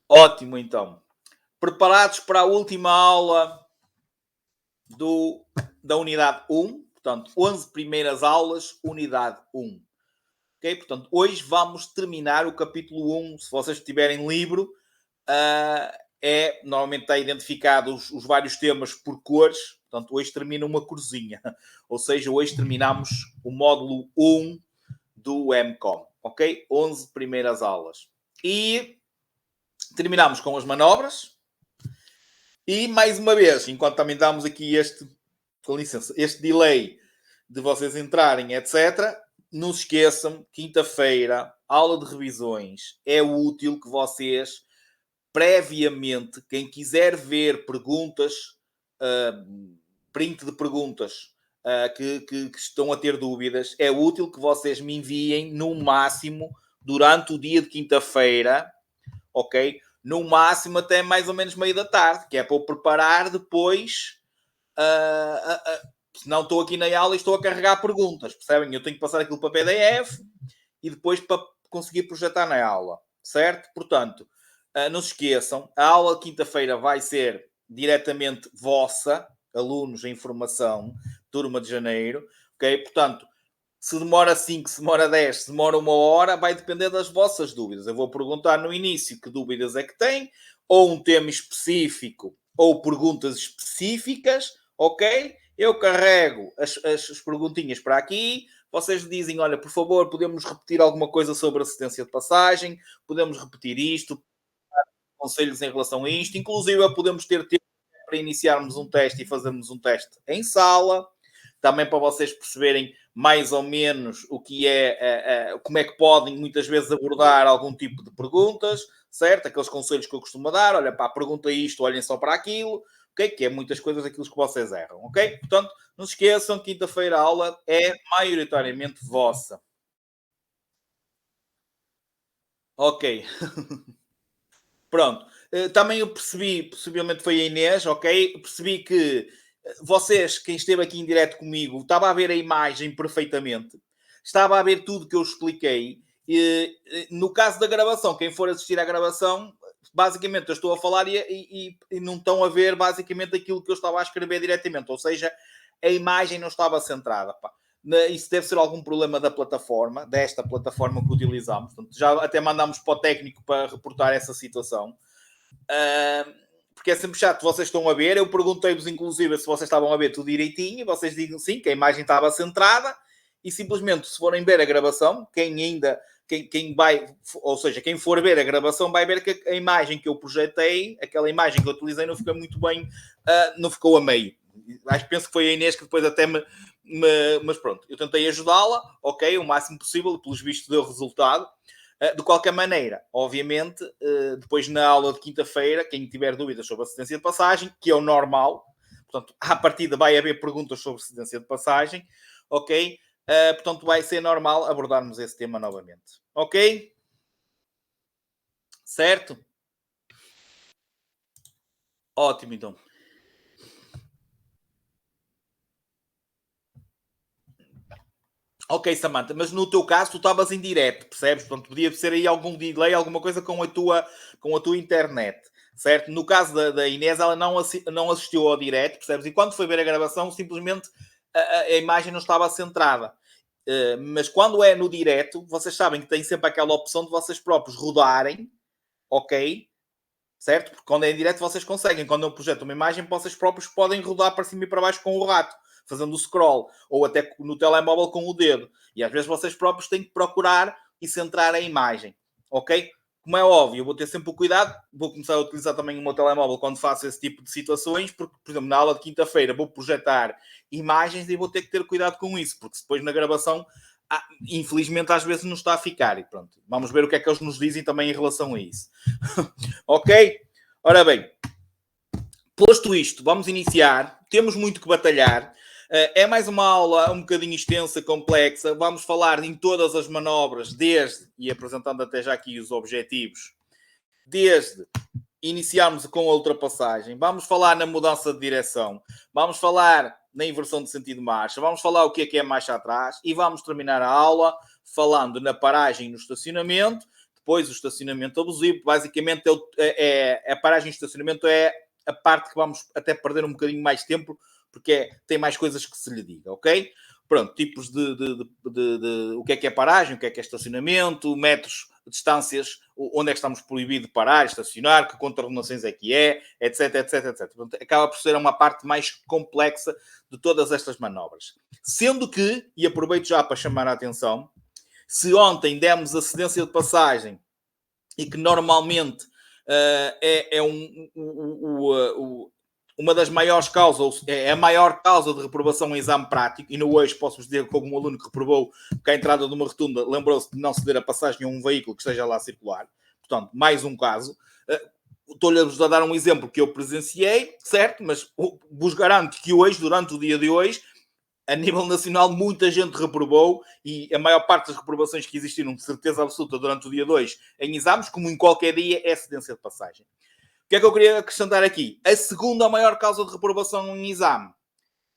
Ótimo, então. Preparados para a última aula da unidade 1? Portanto, 11 primeiras aulas, unidade 1. Ok? Portanto, hoje vamos terminar o capítulo 1. Se vocês tiverem livro, normalmente está identificado os vários temas por cores. Portanto, hoje termina uma corzinha. Ou seja, hoje terminamos o módulo 1 do MCOM. Ok? 11 primeiras aulas. E terminamos com as manobras. E mais uma vez, enquanto também damos aqui com licença, este delay de vocês entrarem, etc., não se esqueçam, quinta-feira, aula de revisões, é útil que vocês, previamente, quem quiser ver perguntas, print de perguntas que estão a ter dúvidas, é útil que vocês me enviem no máximo durante o dia de quinta-feira, ok? No máximo até mais ou menos meio da tarde, que é para eu preparar depois. Se não estou aqui na aula e estou a carregar perguntas, percebem? Eu tenho que passar aquilo para PDF e depois para conseguir projetar na aula, certo? Portanto, não se esqueçam, a aula de quinta-feira vai ser diretamente vossa, alunos em formação, turma de janeiro, ok? Portanto, se demora 5, se demora 10, se demora 1 hora, vai depender das vossas dúvidas. Eu vou perguntar no início que dúvidas é que têm, ou um tema específico, ou perguntas específicas, ok? Eu carrego as perguntinhas para aqui, vocês dizem, olha, por favor, podemos repetir alguma coisa sobre assistência de passagem, podemos repetir isto, conselhos em relação a isto, inclusive podemos ter tempo para iniciarmos um teste e fazermos um teste em sala, também para vocês perceberem mais ou menos o que como é que podem muitas vezes abordar algum tipo de perguntas, certo? Aqueles conselhos que eu costumo dar, olha, pá, pergunta isto, olhem só para aquilo, ok? Que é muitas coisas aquilo que vocês erram, ok? Portanto, não se esqueçam, quinta-feira a aula é maioritariamente vossa. Ok. Pronto. Também eu percebi, possivelmente foi a Inês, ok? Percebi que vocês, quem esteve aqui em direto comigo, estava a ver a imagem perfeitamente, estava a ver tudo que eu expliquei. No caso da gravação, quem for assistir à gravação, basicamente eu estou a falar e não estão a ver basicamente aquilo que eu estava a escrever diretamente, ou seja, a imagem não estava centrada. Pá. Isso deve ser algum problema da plataforma, desta plataforma que utilizamos. Portanto, já até mandámos para o técnico para reportar essa situação. Porque é sempre chato, vocês estão a ver. Eu perguntei-vos, inclusive, se vocês estavam a ver tudo direitinho, e vocês dizem sim, que a imagem estava centrada, e simplesmente, se forem ver a gravação, quem vai, ou seja, quem for ver a gravação vai ver que a imagem que eu projetei, aquela imagem que eu utilizei, não ficou muito bem, não ficou a meio. Penso que foi a Inês que depois até mas pronto, eu tentei ajudá-la, ok, o máximo possível, pelos vistos deu resultado. De qualquer maneira, obviamente, depois na aula de quinta-feira, quem tiver dúvidas sobre assistência de passagem, que é o normal, portanto, à partida vai haver perguntas sobre assistência de passagem, ok? Portanto, vai ser normal abordarmos esse tema novamente, ok? Certo? Ótimo, então. Ok, Samantha, mas no teu caso tu estavas em direto, percebes? Portanto, podia ser aí algum delay, alguma coisa com a tua internet, certo? No caso da Inês, ela não assistiu ao direto, percebes? E quando foi ver a gravação, simplesmente a imagem não estava centrada. Mas quando é no direto, vocês sabem que tem sempre aquela opção de vocês próprios rodarem, ok? Certo? Porque quando é em direto vocês conseguem. Quando eu projeto uma imagem, vocês próprios podem rodar para cima e para baixo com o rato, fazendo o scroll, ou até no telemóvel com o dedo. E às vezes vocês próprios têm que procurar e centrar a imagem. Ok? Como é óbvio, eu vou ter sempre o cuidado, vou começar a utilizar também o meu telemóvel quando faço esse tipo de situações, porque, por exemplo, na aula de quinta-feira vou projetar imagens e vou ter que ter cuidado com isso, porque depois na gravação, infelizmente, às vezes não está a ficar. E pronto, vamos ver o que é que eles nos dizem também em relação a isso. Ok? Ora bem, posto isto, vamos iniciar. Temos muito que batalhar. É mais uma aula um bocadinho extensa, complexa. Vamos falar em todas as manobras, e apresentando até já aqui os objetivos, desde iniciarmos com a ultrapassagem, vamos falar na mudança de direção, vamos falar na inversão de sentido de marcha, vamos falar o que é marcha atrás e vamos terminar a aula falando na paragem e no estacionamento, Depois, o estacionamento abusivo, basicamente, a paragem de estacionamento é a parte que vamos até perder um bocadinho mais tempo, porque tem mais coisas que se lhe diga, ok? Pronto, tipos de o que é paragem, o que é estacionamento, metros, distâncias, onde é que estamos proibido de parar, estacionar, que contraordenações é que é, etc, etc, etc. Portanto, acaba por ser uma parte mais complexa de todas estas manobras. Sendo que, e aproveito já para chamar a atenção, se ontem demos a cedência de passagem e que normalmente uma das maiores causas, é a maior causa de reprovação em exame prático, e no hoje posso-vos dizer que houve um aluno que reprovou porque à entrada de uma rotunda lembrou-se de não ceder a passagem a um veículo que esteja lá a circular. Portanto, mais um caso. Estou-lhes a dar um exemplo que eu presenciei, certo? Mas vos garanto que hoje, durante o dia de hoje, a nível nacional, muita gente reprovou e a maior parte das reprovações que existiram, de certeza absoluta, durante o dia 2 em exames, como em qualquer dia, é cedência de passagem. O que é que eu queria acrescentar aqui? A segunda maior causa de reprovação em exame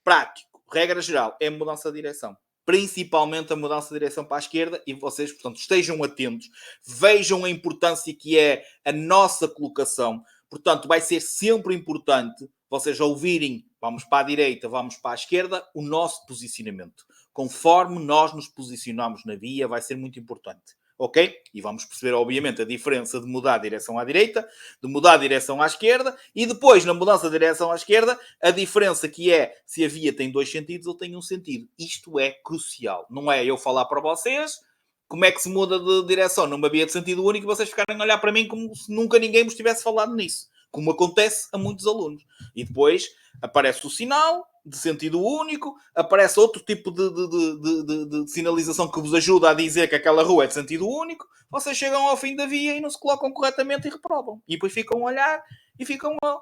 prático, regra geral, é a mudança de direção. Principalmente a mudança de direção para a esquerda, e vocês, portanto, estejam atentos, vejam a importância que é a nossa colocação. Portanto, vai ser sempre importante vocês ouvirem, vamos para a direita, vamos para a esquerda, o nosso posicionamento. Conforme nós nos posicionamos na via, vai ser muito importante. Ok? E vamos perceber, obviamente, a diferença de mudar a direção à direita, de mudar a direção à esquerda, e depois, na mudança de direção à esquerda, a diferença que é se a via tem 2 sentidos ou tem um sentido. Isto é crucial. Não é eu falar para vocês como é que se muda de direção numa via de sentido único e vocês ficarem a olhar para mim como se nunca ninguém vos tivesse falado nisso. Como acontece a muitos alunos. E depois aparece o sinal de sentido único, aparece outro tipo de sinalização que vos ajuda a dizer que aquela rua é de sentido único, vocês chegam ao fim da via e não se colocam corretamente e reprovam. E depois ficam a olhar e ficam a...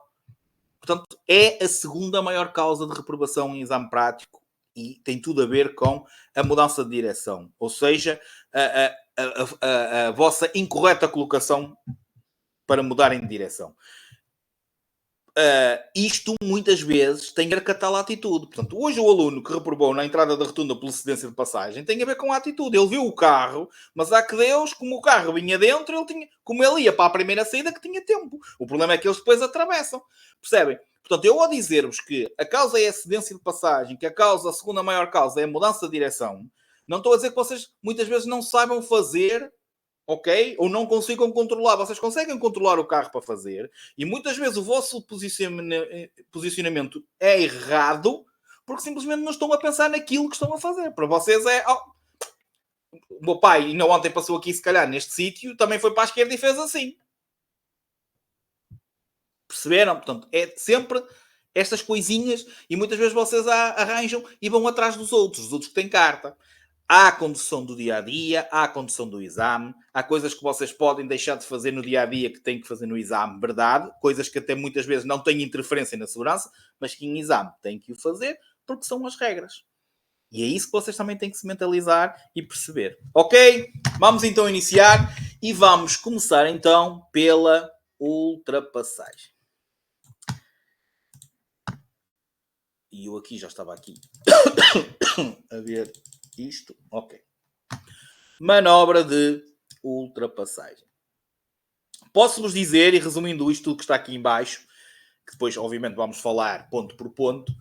Portanto, é a segunda maior causa de reprovação em exame prático e tem tudo a ver com a mudança de direção. Ou seja, a vossa incorreta colocação para mudarem de direção. Isto muitas vezes tem a ver com a atitude. Portanto, hoje o aluno que reprovou na entrada da rotunda pela cedência de passagem tem a ver com a atitude. Ele viu o carro, mas há que Deus, como o carro vinha dentro, como ele ia para a primeira saída, que tinha tempo. O problema é que eles depois atravessam. Percebem? Portanto, eu ao dizer-vos que a causa é a cedência de passagem, que a segunda maior causa é a mudança de direção, não estou a dizer que vocês muitas vezes não saibam fazer, ok? Ou não consigam controlar. Vocês conseguem controlar o carro para fazer e muitas vezes o vosso posicionamento é errado porque simplesmente não estão a pensar naquilo que estão a fazer. Para vocês é... o meu pai ainda ontem passou aqui, se calhar, neste sítio, também foi para a esquerda e fez assim. Perceberam? Portanto, é sempre estas coisinhas e muitas vezes vocês arranjam e vão atrás dos outros que têm carta. Há a condução do dia-a-dia, há a condução do exame, há coisas que vocês podem deixar de fazer no dia-a-dia que têm que fazer no exame, verdade, coisas que até muitas vezes não têm interferência na segurança, mas que em exame têm que o fazer porque são as regras. E é isso que vocês também têm que se mentalizar e perceber. Ok? Vamos então iniciar e vamos começar então pela ultrapassagem. E eu aqui já estava aqui a ver isto. Ok. Manobra de ultrapassagem. Posso-vos dizer, e resumindo isto tudo que está aqui em baixo, que depois obviamente vamos falar ponto por ponto,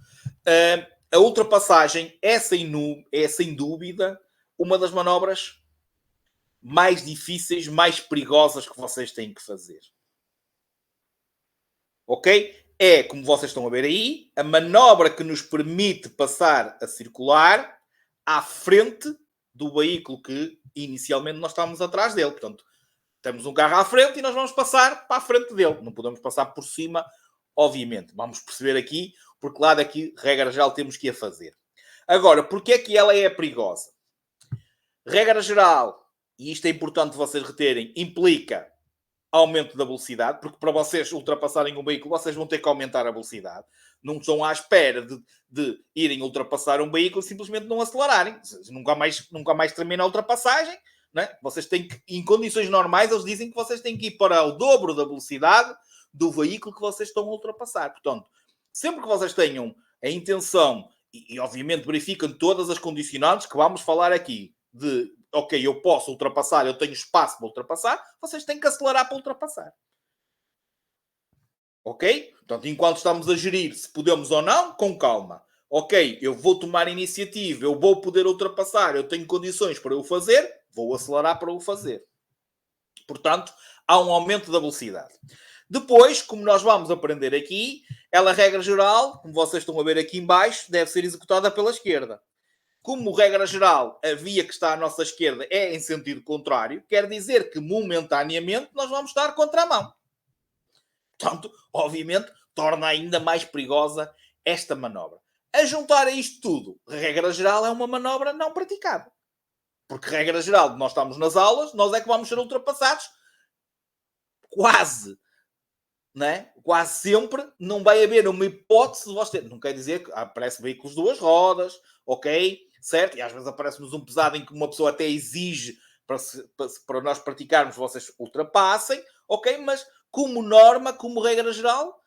a ultrapassagem é sem dúvida uma das manobras mais difíceis, mais perigosas que vocês têm que fazer. Ok? É, como vocês estão a ver aí, a manobra que nos permite passar a circular à frente do veículo que inicialmente nós estávamos atrás dele. Portanto, temos um carro à frente e nós vamos passar para a frente dele. Não podemos passar por cima, obviamente. Vamos perceber aqui, porque lá daqui, regra geral, temos que a fazer. Agora, porquê é que ela é perigosa? Regra geral, e isto é importante vocês reterem, implica aumento da velocidade, porque para vocês ultrapassarem um veículo, vocês vão ter que aumentar a velocidade. Não estão à espera de irem ultrapassar um veículo e simplesmente não acelerarem. Nunca mais termina a ultrapassagem. Não é? Vocês têm que, em condições normais, eles dizem que vocês têm que ir para o dobro da velocidade do veículo que vocês estão a ultrapassar. Portanto, sempre que vocês tenham a intenção, e obviamente verificam todas as condicionantes que vamos falar aqui, de ok, eu posso ultrapassar, eu tenho espaço para ultrapassar, vocês têm que acelerar para ultrapassar. Ok? Portanto, enquanto estamos a gerir se podemos ou não, com calma. Ok, eu vou tomar iniciativa, eu vou poder ultrapassar, eu tenho condições para o fazer, vou acelerar para o fazer. Portanto, há um aumento da velocidade. Depois, como nós vamos aprender aqui, ela, regra geral, como vocês estão a ver aqui em baixo, deve ser executada pela esquerda. Como regra geral, a via que está à nossa esquerda é em sentido contrário, quer dizer que momentaneamente nós vamos estar contra a mão. Portanto, obviamente, torna ainda mais perigosa esta manobra. A juntar a isto tudo, regra geral, é uma manobra não praticada. Porque, regra geral, nós estamos nas aulas, nós é que vamos ser ultrapassados quase, né? Quase sempre. Não vai haver uma hipótese de você ter. Não quer dizer que aparecem veículos de duas rodas, ok? Certo? E às vezes aparece-nos um pesado em que uma pessoa até exige para nós praticarmos, vocês ultrapassem, ok? Mas como norma, como regra geral,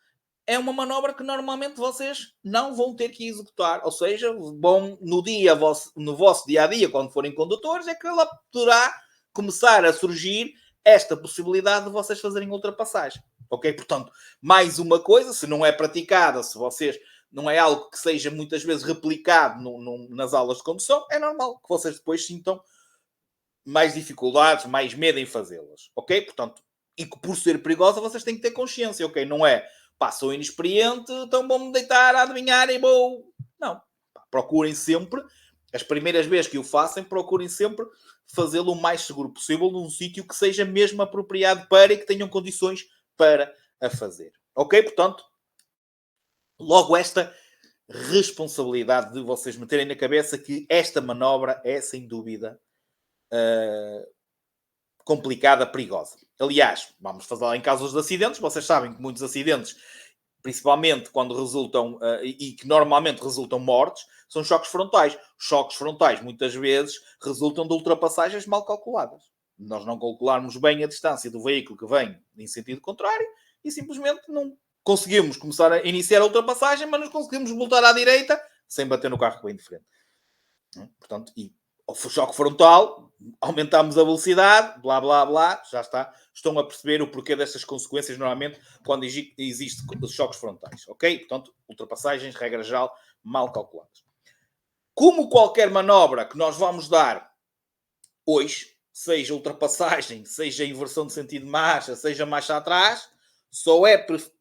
é uma manobra que normalmente vocês não vão ter que executar. Ou seja, vão no vosso dia a dia, quando forem condutores, é que ela poderá começar a surgir esta possibilidade de vocês fazerem ultrapassagem. Ok? Portanto, mais uma coisa, se não é praticada, se vocês não é algo que seja muitas vezes replicado nas aulas de condução, é normal que vocês depois sintam mais dificuldades, mais medo em fazê-las. Ok? Portanto, e que por ser perigosa vocês têm que ter consciência, ok? Não é, pá, sou inexperiente, então vou-me deitar a adivinhar e vou... Não. Procurem sempre, as primeiras vezes que o façam, procurem sempre fazê-lo o mais seguro possível num sítio que seja mesmo apropriado para e que tenham condições para a fazer. Ok? Portanto, logo esta responsabilidade de vocês meterem na cabeça que esta manobra é, sem dúvida, complicada, perigosa. Aliás, vamos falar em casos de acidentes. Vocês sabem que muitos acidentes, principalmente quando resultam, e que normalmente resultam mortes, são choques frontais. Choques frontais, muitas vezes, resultam de ultrapassagens mal calculadas. Nós não calcularmos bem a distância do veículo que vem em sentido contrário e simplesmente não conseguimos começar a iniciar a ultrapassagem, mas não conseguimos voltar à direita sem bater no carro que vem de frente. Portanto, e o choque frontal, aumentamos a velocidade, blá, blá, blá, já está. Estão a perceber o porquê destas consequências, normalmente, quando existe choques frontais, ok? Portanto, ultrapassagens, regra geral, mal calculadas. Como qualquer manobra que nós vamos dar hoje, seja ultrapassagem, seja inversão de sentido de marcha, seja marcha atrás, só é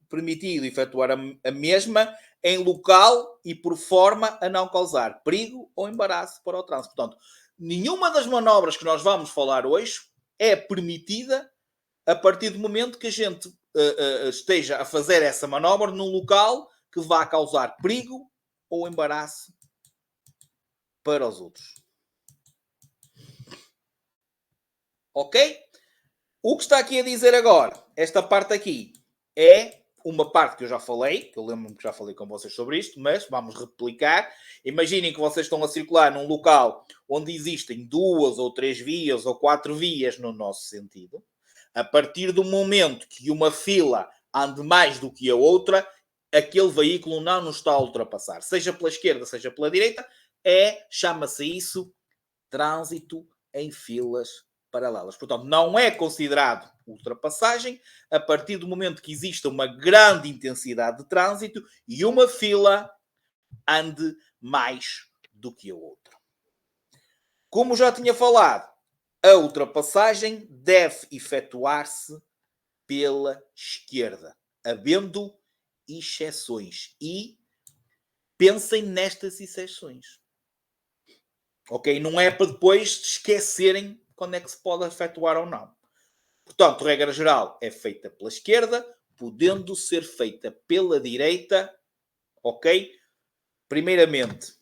permitido efetuar a mesma em local e por forma a não causar perigo ou embaraço para o trânsito. Portanto, nenhuma das manobras que nós vamos falar hoje é permitida a partir do momento que a gente esteja a fazer essa manobra num local que vá causar perigo ou embaraço para os outros. Ok? O que está aqui a dizer agora, esta parte aqui, é uma parte que eu já falei, que eu lembro-me que já falei com vocês sobre isto, mas vamos replicar. Imaginem que vocês estão a circular num local onde existem 2 ou 3 vias ou 4 vias no nosso sentido. A partir do momento que uma fila ande mais do que a outra, aquele veículo não nos está a ultrapassar. Seja pela esquerda, seja pela direita, chama-se isso trânsito em filas paralelas. Portanto, não é considerado ultrapassagem a partir do momento que exista uma grande intensidade de trânsito e uma fila ande mais do que a outra. Como já tinha falado, a ultrapassagem deve efetuar-se pela esquerda, havendo exceções. E pensem nestas exceções. Ok? Não é para depois esquecerem quando é que se pode efetuar ou não. Portanto, regra geral, é feita pela esquerda, podendo ser feita pela direita, ok? Primeiramente,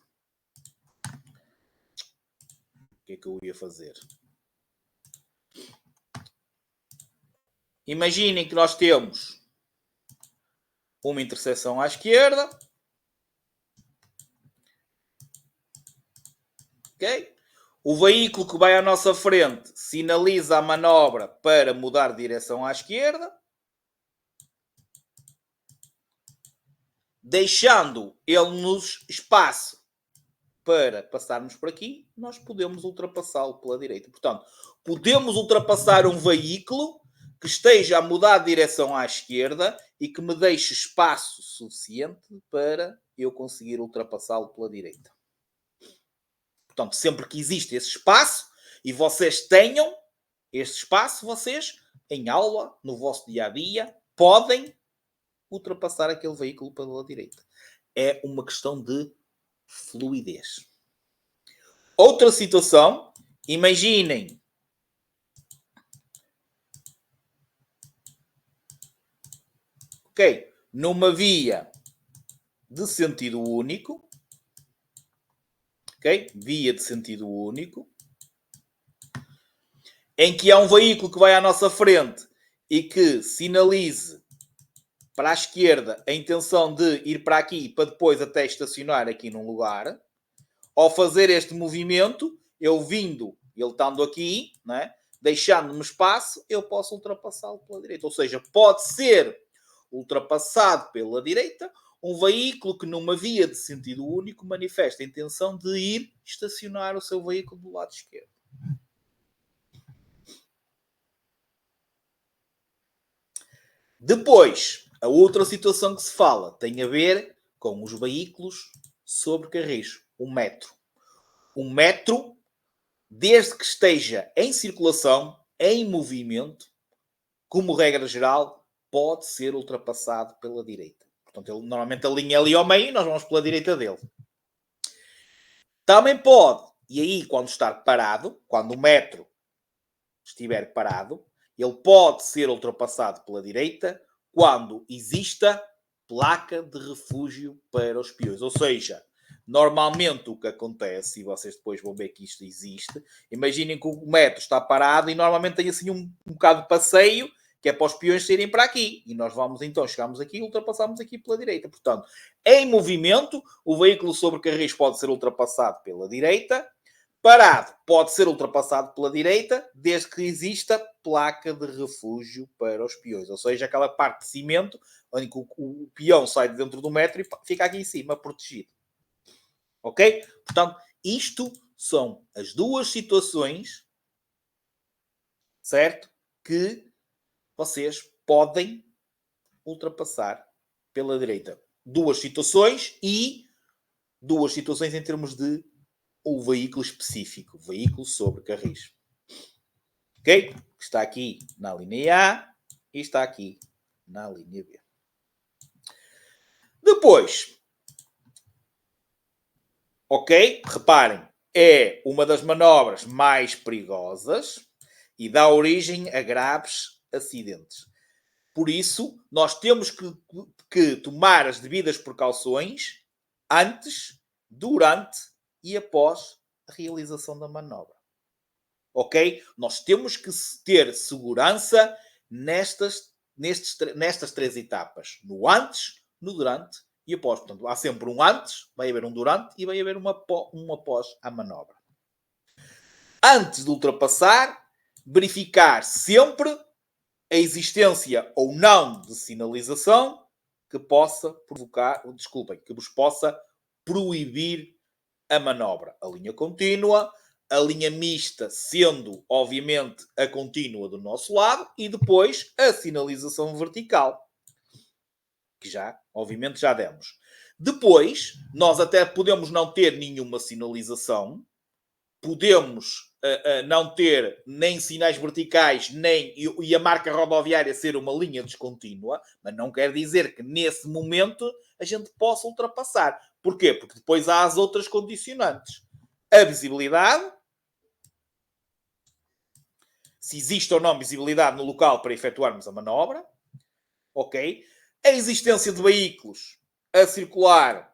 o que é que eu ia fazer? Imaginem que nós temos uma interseção à esquerda, ok? O veículo que vai à nossa frente sinaliza a manobra para mudar de direção à esquerda, deixando ele nos espaço para passarmos por aqui, nós podemos ultrapassá-lo pela direita. Portanto, podemos ultrapassar um veículo que esteja a mudar de direção à esquerda e que me deixe espaço suficiente para eu conseguir ultrapassá-lo pela direita. Portanto, sempre que existe esse espaço e vocês tenham este espaço, vocês, em aula, no vosso dia a dia, podem ultrapassar aquele veículo pela direita. É uma questão de fluidez. Outra situação, imaginem ok, numa via de sentido único, ok, via de sentido único, em que há um veículo que vai à nossa frente e que sinalize para a esquerda a intenção de ir para aqui para depois até estacionar aqui num lugar. Ao fazer este movimento, eu vindo, ele estando aqui, né, deixando-me espaço, eu posso ultrapassá-lo pela direita. Ou seja, pode ser ultrapassado pela direita um veículo que numa via de sentido único manifesta a intenção de ir estacionar o seu veículo do lado esquerdo. Depois, a outra situação que se fala tem a ver com os veículos sobre carris. O metro. O metro, desde que esteja em circulação, em movimento, como regra geral, pode ser ultrapassado pela direita. Portanto, ele normalmente alinha ali ao meio e nós vamos pela direita dele. Também pode, e aí quando estar parado, quando o metro estiver parado, ele pode ser ultrapassado pela direita quando exista placa de refúgio para os peões. Ou seja, normalmente o que acontece, e vocês depois vão ver que isto existe, imaginem que o metro está parado e normalmente tem assim um bocado de passeio, que é para os peões saírem para aqui. E nós vamos então, chegamos aqui e ultrapassamos aqui pela direita. Portanto, em movimento, o veículo sobre carris pode ser ultrapassado pela direita. Parado, pode ser ultrapassado pela direita, desde que exista placa de refúgio para os peões. Ou seja, aquela parte de cimento, onde o peão sai de dentro do metro e fica aqui em cima, protegido. Ok? Portanto, isto são as duas situações, certo? Que vocês podem ultrapassar pela direita. Duas situações em termos de o veículo específico, o veículo sobre carris. Ok? Está aqui na linha A e está aqui na linha B. Depois, ok? Reparem, é uma das manobras mais perigosas e dá origem a graves acidentes. Por isso, nós temos que tomar as devidas precauções antes, durante e após a realização da manobra. Ok? Nós temos que ter segurança nestas três etapas. No antes, no durante e após. Portanto, há sempre um antes, vai haver um durante e vai haver um após a manobra. Antes de ultrapassar, verificar sempre a existência ou não de sinalização que possa provocar, que vos possa proibir a manobra. A linha contínua, a linha mista sendo, obviamente, a contínua do nosso lado e depois a sinalização vertical, que já, obviamente, já demos. Depois, nós até podemos não ter nenhuma sinalização, podemos não ter nem sinais verticais, e a marca rodoviária ser uma linha descontínua, mas não quer dizer que nesse momento a gente possa ultrapassar. Porquê? Porque depois há as outras condicionantes. A visibilidade, se existe ou não visibilidade no local para efetuarmos a manobra, ok? A existência de veículos a circular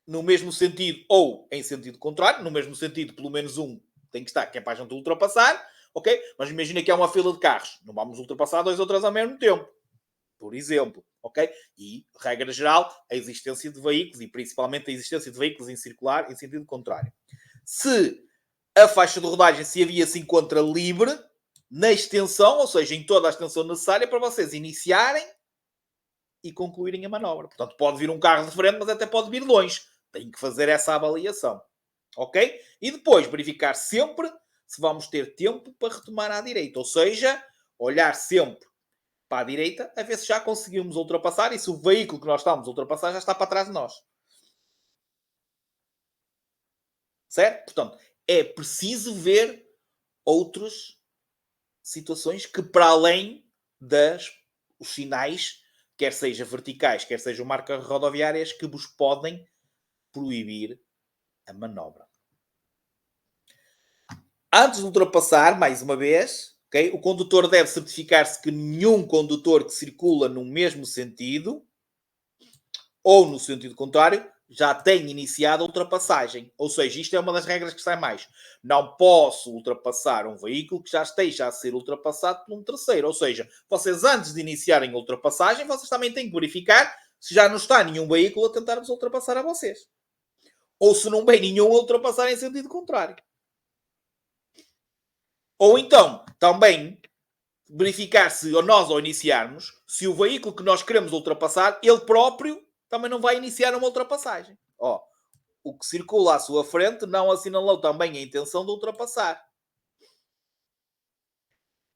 no mesmo sentido ou em sentido contrário, no mesmo sentido, pelo menos um tem que estar, que é para a gente ultrapassar, ok? Mas imagina que há uma fila de carros, não vamos ultrapassar dois ou três ao mesmo tempo, por exemplo, ok? E, regra geral, a existência de veículos, e principalmente a existência de veículos em circular em sentido contrário. Se a faixa de rodagem, se a via se encontra livre, na extensão, ou seja, em toda a extensão necessária para vocês iniciarem e concluírem a manobra. Portanto, pode vir um carro de frente, mas até pode vir longe. Tem que fazer essa avaliação. Ok? E depois verificar sempre se vamos ter tempo para retomar à direita. Ou seja, olhar sempre para a direita a ver se já conseguimos ultrapassar e se o veículo que nós estamos a ultrapassar já está para trás de nós. Certo? Portanto, é preciso ver outras situações que, para além os sinais, quer seja verticais, quer sejam marcas rodoviárias, que vos podem proibir a manobra. Antes de ultrapassar, mais uma vez, okay, o condutor deve certificar-se que nenhum condutor que circula no mesmo sentido ou no sentido contrário já tem iniciado a ultrapassagem. Ou seja, isto é uma das regras que sai mais. Não posso ultrapassar um veículo que já esteja a ser ultrapassado por um terceiro. Ou seja, vocês antes de iniciarem a ultrapassagem, vocês também têm que verificar se já não está nenhum veículo a tentar-vos ultrapassar a vocês. Ou se não vem nenhum a ultrapassar em sentido contrário. Ou então, também, verificar se nós, ao iniciarmos, se o veículo que nós queremos ultrapassar, ele próprio também não vai iniciar uma ultrapassagem. Ó, o que circula à sua frente não assinalou também a intenção de ultrapassar.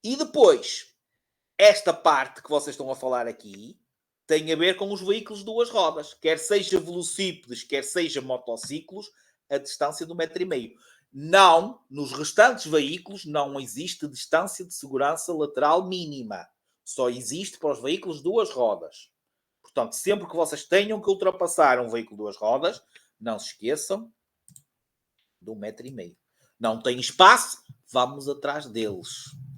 E depois, esta parte que vocês estão a falar aqui tem a ver com os veículos de duas rodas. Quer seja velocípedes, quer seja motociclos, a distância de 1,5 m. Não, nos restantes veículos não existe distância de segurança lateral mínima. Só existe para os veículos de duas rodas. Portanto, sempre que vocês tenham que ultrapassar um veículo de duas rodas, não se esqueçam de 1,5 m. Não tem espaço, vamos atrás deles.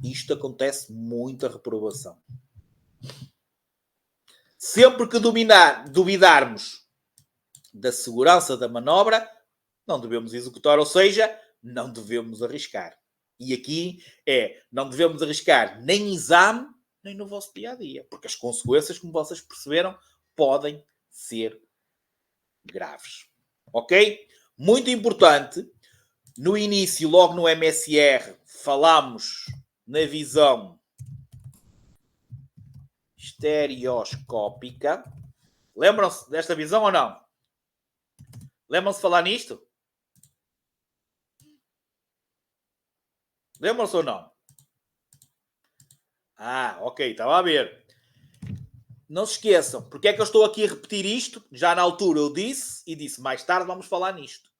Isto acontece muita reprovação. Sempre que duvidarmos da segurança da manobra, não devemos executar, ou seja, não devemos arriscar. E aqui não devemos arriscar nem em exame, nem no vosso dia-a-dia. Porque as consequências, como vocês perceberam, podem ser graves. Ok? Muito importante, no início, logo no MSR, falámos na visão estereoscópica. Lembram-se desta visão ou não? Lembram-se de falar nisto? Lembram-se ou não? Ok, estava a ver. Não se esqueçam, porque é que eu estou aqui a repetir isto? Já na altura eu disse, e disse mais tarde vamos falar nisto.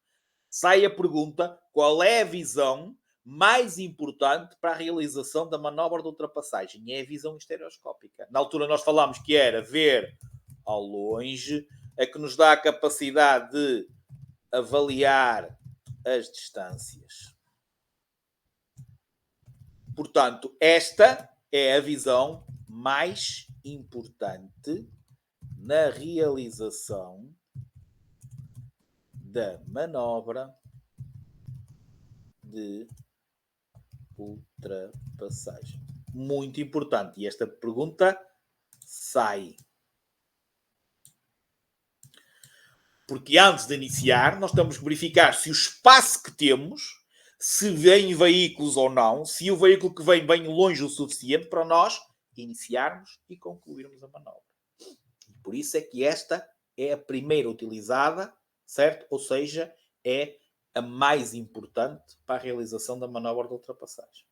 Sai a pergunta, qual é a visão mais importante para a realização da manobra de ultrapassagem? É a visão estereoscópica. Na altura nós falámos que era ver ao longe, a que nos dá a capacidade de avaliar as distâncias. Portanto, esta é a visão mais importante na realização da manobra de ultrapassagem. Muito importante. E esta pergunta sai. Porque antes de iniciar, nós temos que verificar se o espaço que temos, se vem veículos ou não, se o veículo que vem longe o suficiente para nós iniciarmos e concluirmos a manobra. E por isso é que esta é a primeira utilizada, certo? Ou seja, é a mais importante para a realização da manobra de ultrapassagem.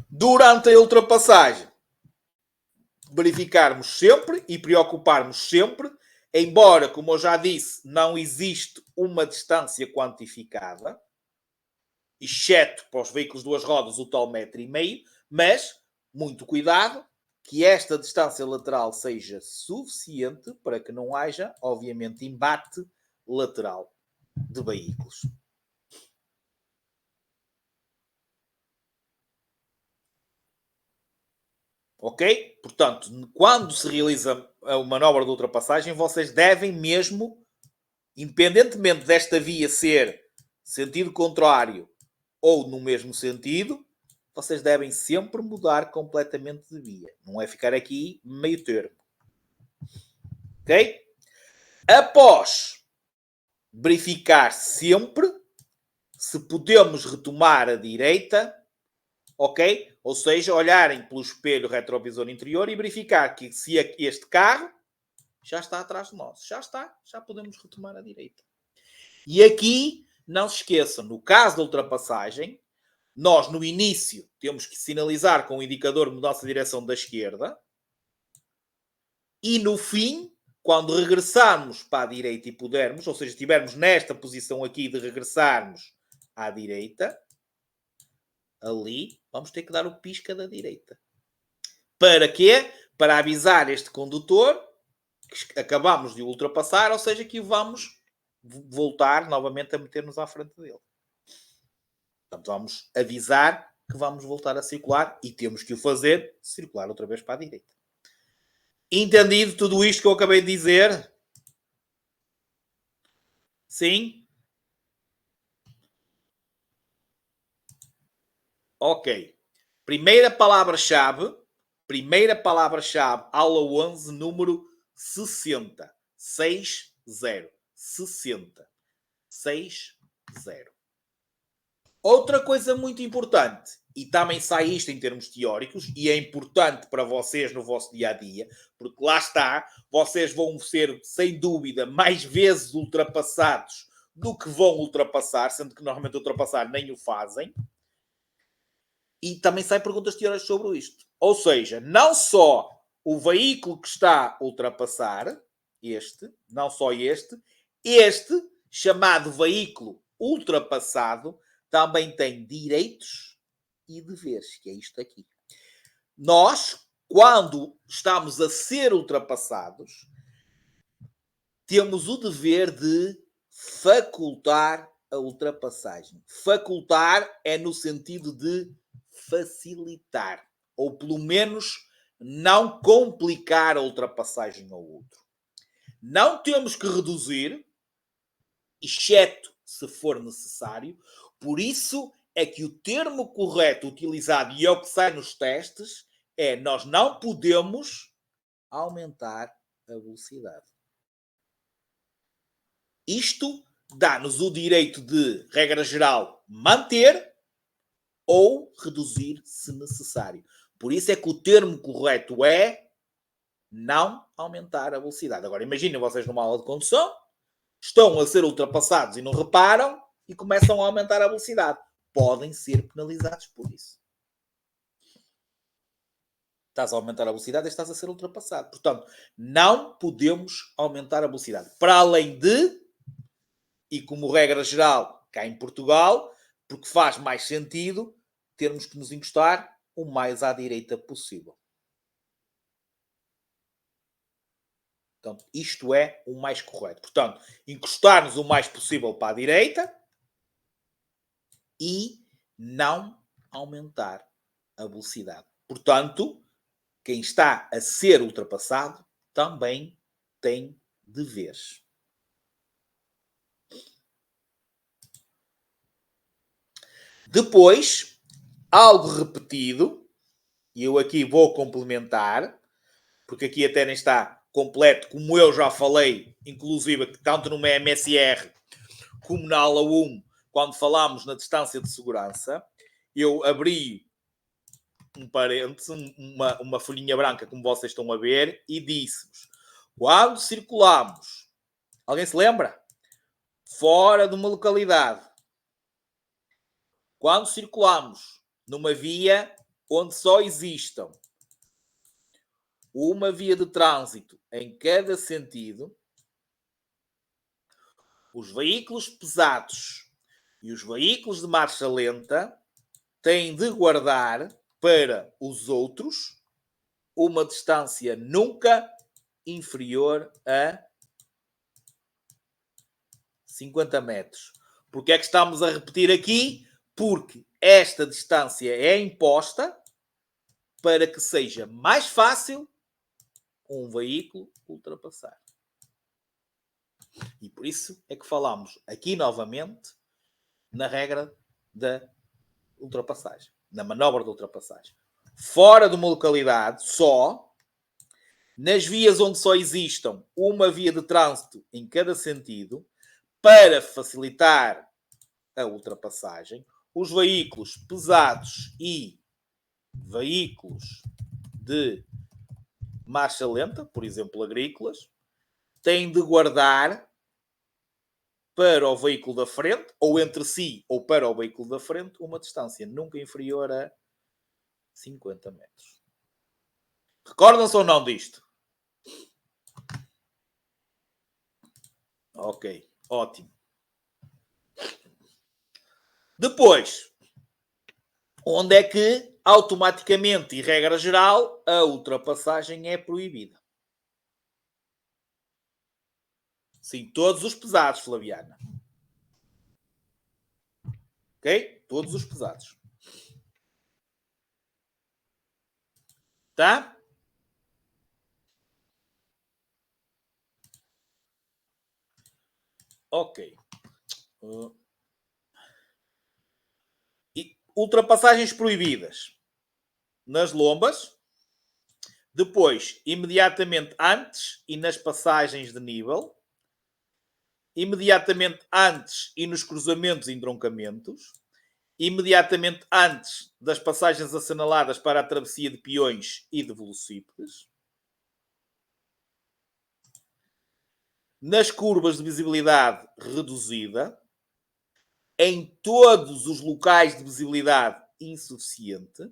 Durante a ultrapassagem, verificarmos sempre e preocuparmos sempre, embora, como eu já disse, não existe uma distância quantificada, exceto para os veículos de duas rodas o tal 1,5 m, mas muito cuidado que esta distância lateral seja suficiente para que não haja, obviamente, embate lateral de veículos. Ok? Portanto, quando se realiza a manobra de ultrapassagem, vocês devem mesmo, independentemente desta via ser sentido contrário ou no mesmo sentido, vocês devem sempre mudar completamente de via. Não é ficar aqui meio termo. Ok? Após verificar sempre se podemos retomar a direita, ok? Ou seja, olharem pelo espelho retrovisor interior e verificar que se este carro já está atrás de nós. Já está, já podemos retomar a direita. E aqui, não se esqueçam, no caso da ultrapassagem, nós no início temos que sinalizar com o indicador de mudança de direção da esquerda e no fim, quando regressarmos para a direita e pudermos, ou seja, estivermos nesta posição aqui de regressarmos à direita, ali vamos ter que dar o pisca da direita. Para quê? Para avisar este condutor que acabamos de ultrapassar, ou seja, que vamos voltar novamente a meter-nos à frente dele. Portanto, vamos avisar que vamos voltar a circular e temos que o fazer circular outra vez para a direita. Entendido tudo isto que eu acabei de dizer? Sim? Ok. Primeira palavra-chave, aula 11, número 60. 60. 60. 60. Outra coisa muito importante, e também sai isto em termos teóricos, e é importante para vocês no vosso dia-a-dia, porque lá está, vocês vão ser, sem dúvida, mais vezes ultrapassados do que vão ultrapassar, sendo que normalmente ultrapassar nem o fazem. E também saem perguntas teóricas sobre isto. Ou seja, não só o veículo que está a ultrapassar, não só este, chamado veículo ultrapassado, também tem direitos e deveres, que é isto aqui. Nós, quando estamos a ser ultrapassados, temos o dever de facultar a ultrapassagem. Facultar é no sentido de facilitar, ou pelo menos não complicar a ultrapassagem ao outro. Não temos que reduzir, exceto se for necessário. Por isso é que o termo correto utilizado, e é o que sai nos testes, é nós não podemos aumentar a velocidade. Isto dá-nos o direito de, regra geral, manter ou reduzir se necessário. Por isso é que o termo correto é não aumentar a velocidade. Agora, imaginem vocês numa aula de condução, estão a ser ultrapassados e não reparam e começam a aumentar a velocidade. Podem ser penalizados por isso. Estás a aumentar a velocidade e estás a ser ultrapassado. Portanto, não podemos aumentar a velocidade. Para além de, e como regra geral, cá em Portugal, porque faz mais sentido, termos que nos encostar o mais à direita possível. Portanto, isto é o mais correto. Portanto, encostar-nos o mais possível para a direita e não aumentar a velocidade. Portanto, quem está a ser ultrapassado também tem deveres. Depois, algo repetido, e eu aqui vou complementar, porque aqui até nem está completo, como eu já falei, inclusive tanto no MSR como na aula 1, quando falámos na distância de segurança, eu abri um parênteses, uma folhinha branca, como vocês estão a ver, e disse-vos, quando circulamos, alguém se lembra? Fora de uma localidade, quando circulamos numa via onde só existam uma via de trânsito em cada sentido, os veículos pesados e os veículos de marcha lenta têm de guardar para os outros uma distância nunca inferior a 50 metros. Porque é que estamos a repetir aqui? Porque esta distância é imposta para que seja mais fácil um veículo ultrapassar. E por isso é que falamos aqui novamente na regra da ultrapassagem, na manobra de ultrapassagem. Fora de uma localidade só, nas vias onde só existam uma via de trânsito em cada sentido, para facilitar a ultrapassagem, os veículos pesados e veículos de marcha lenta, por exemplo, agrícolas, têm de guardar para o veículo da frente, ou entre si, ou para o veículo da frente, uma distância nunca inferior a 50 metros. Recordam-se ou não disto? Ok, ótimo. Depois, onde é que automaticamente e regra geral a ultrapassagem é proibida? Sim, todos os pesados, Flaviana. Ok? Todos os pesados. Tá? Ok. E ultrapassagens proibidas nas lombas. Depois, imediatamente antes e nas passagens de nível. Imediatamente antes e nos cruzamentos e entroncamentos. Imediatamente antes das passagens assinaladas para a travessia de peões e de velocípedes. Nas curvas de visibilidade reduzida. Em todos os locais de visibilidade insuficiente.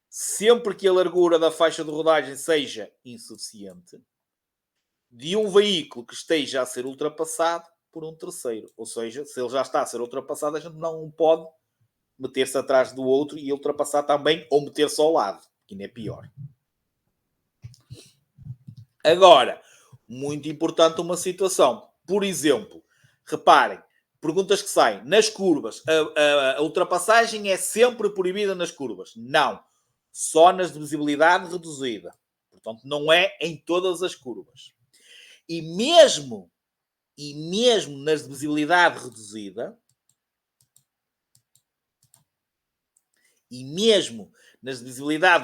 Sempre que a largura da faixa de rodagem seja insuficiente. De um veículo que esteja a ser ultrapassado por um terceiro. Ou seja, se ele já está a ser ultrapassado, a gente não pode meter-se atrás do outro e ultrapassar também, ou meter-se ao lado, que ainda é pior. Agora, muito importante uma situação. Por exemplo, reparem, perguntas que saem. Nas curvas, a ultrapassagem é sempre proibida nas curvas? Não. Só nas de visibilidade reduzida. Portanto, não é em todas as curvas. E mesmo nas de visibilidade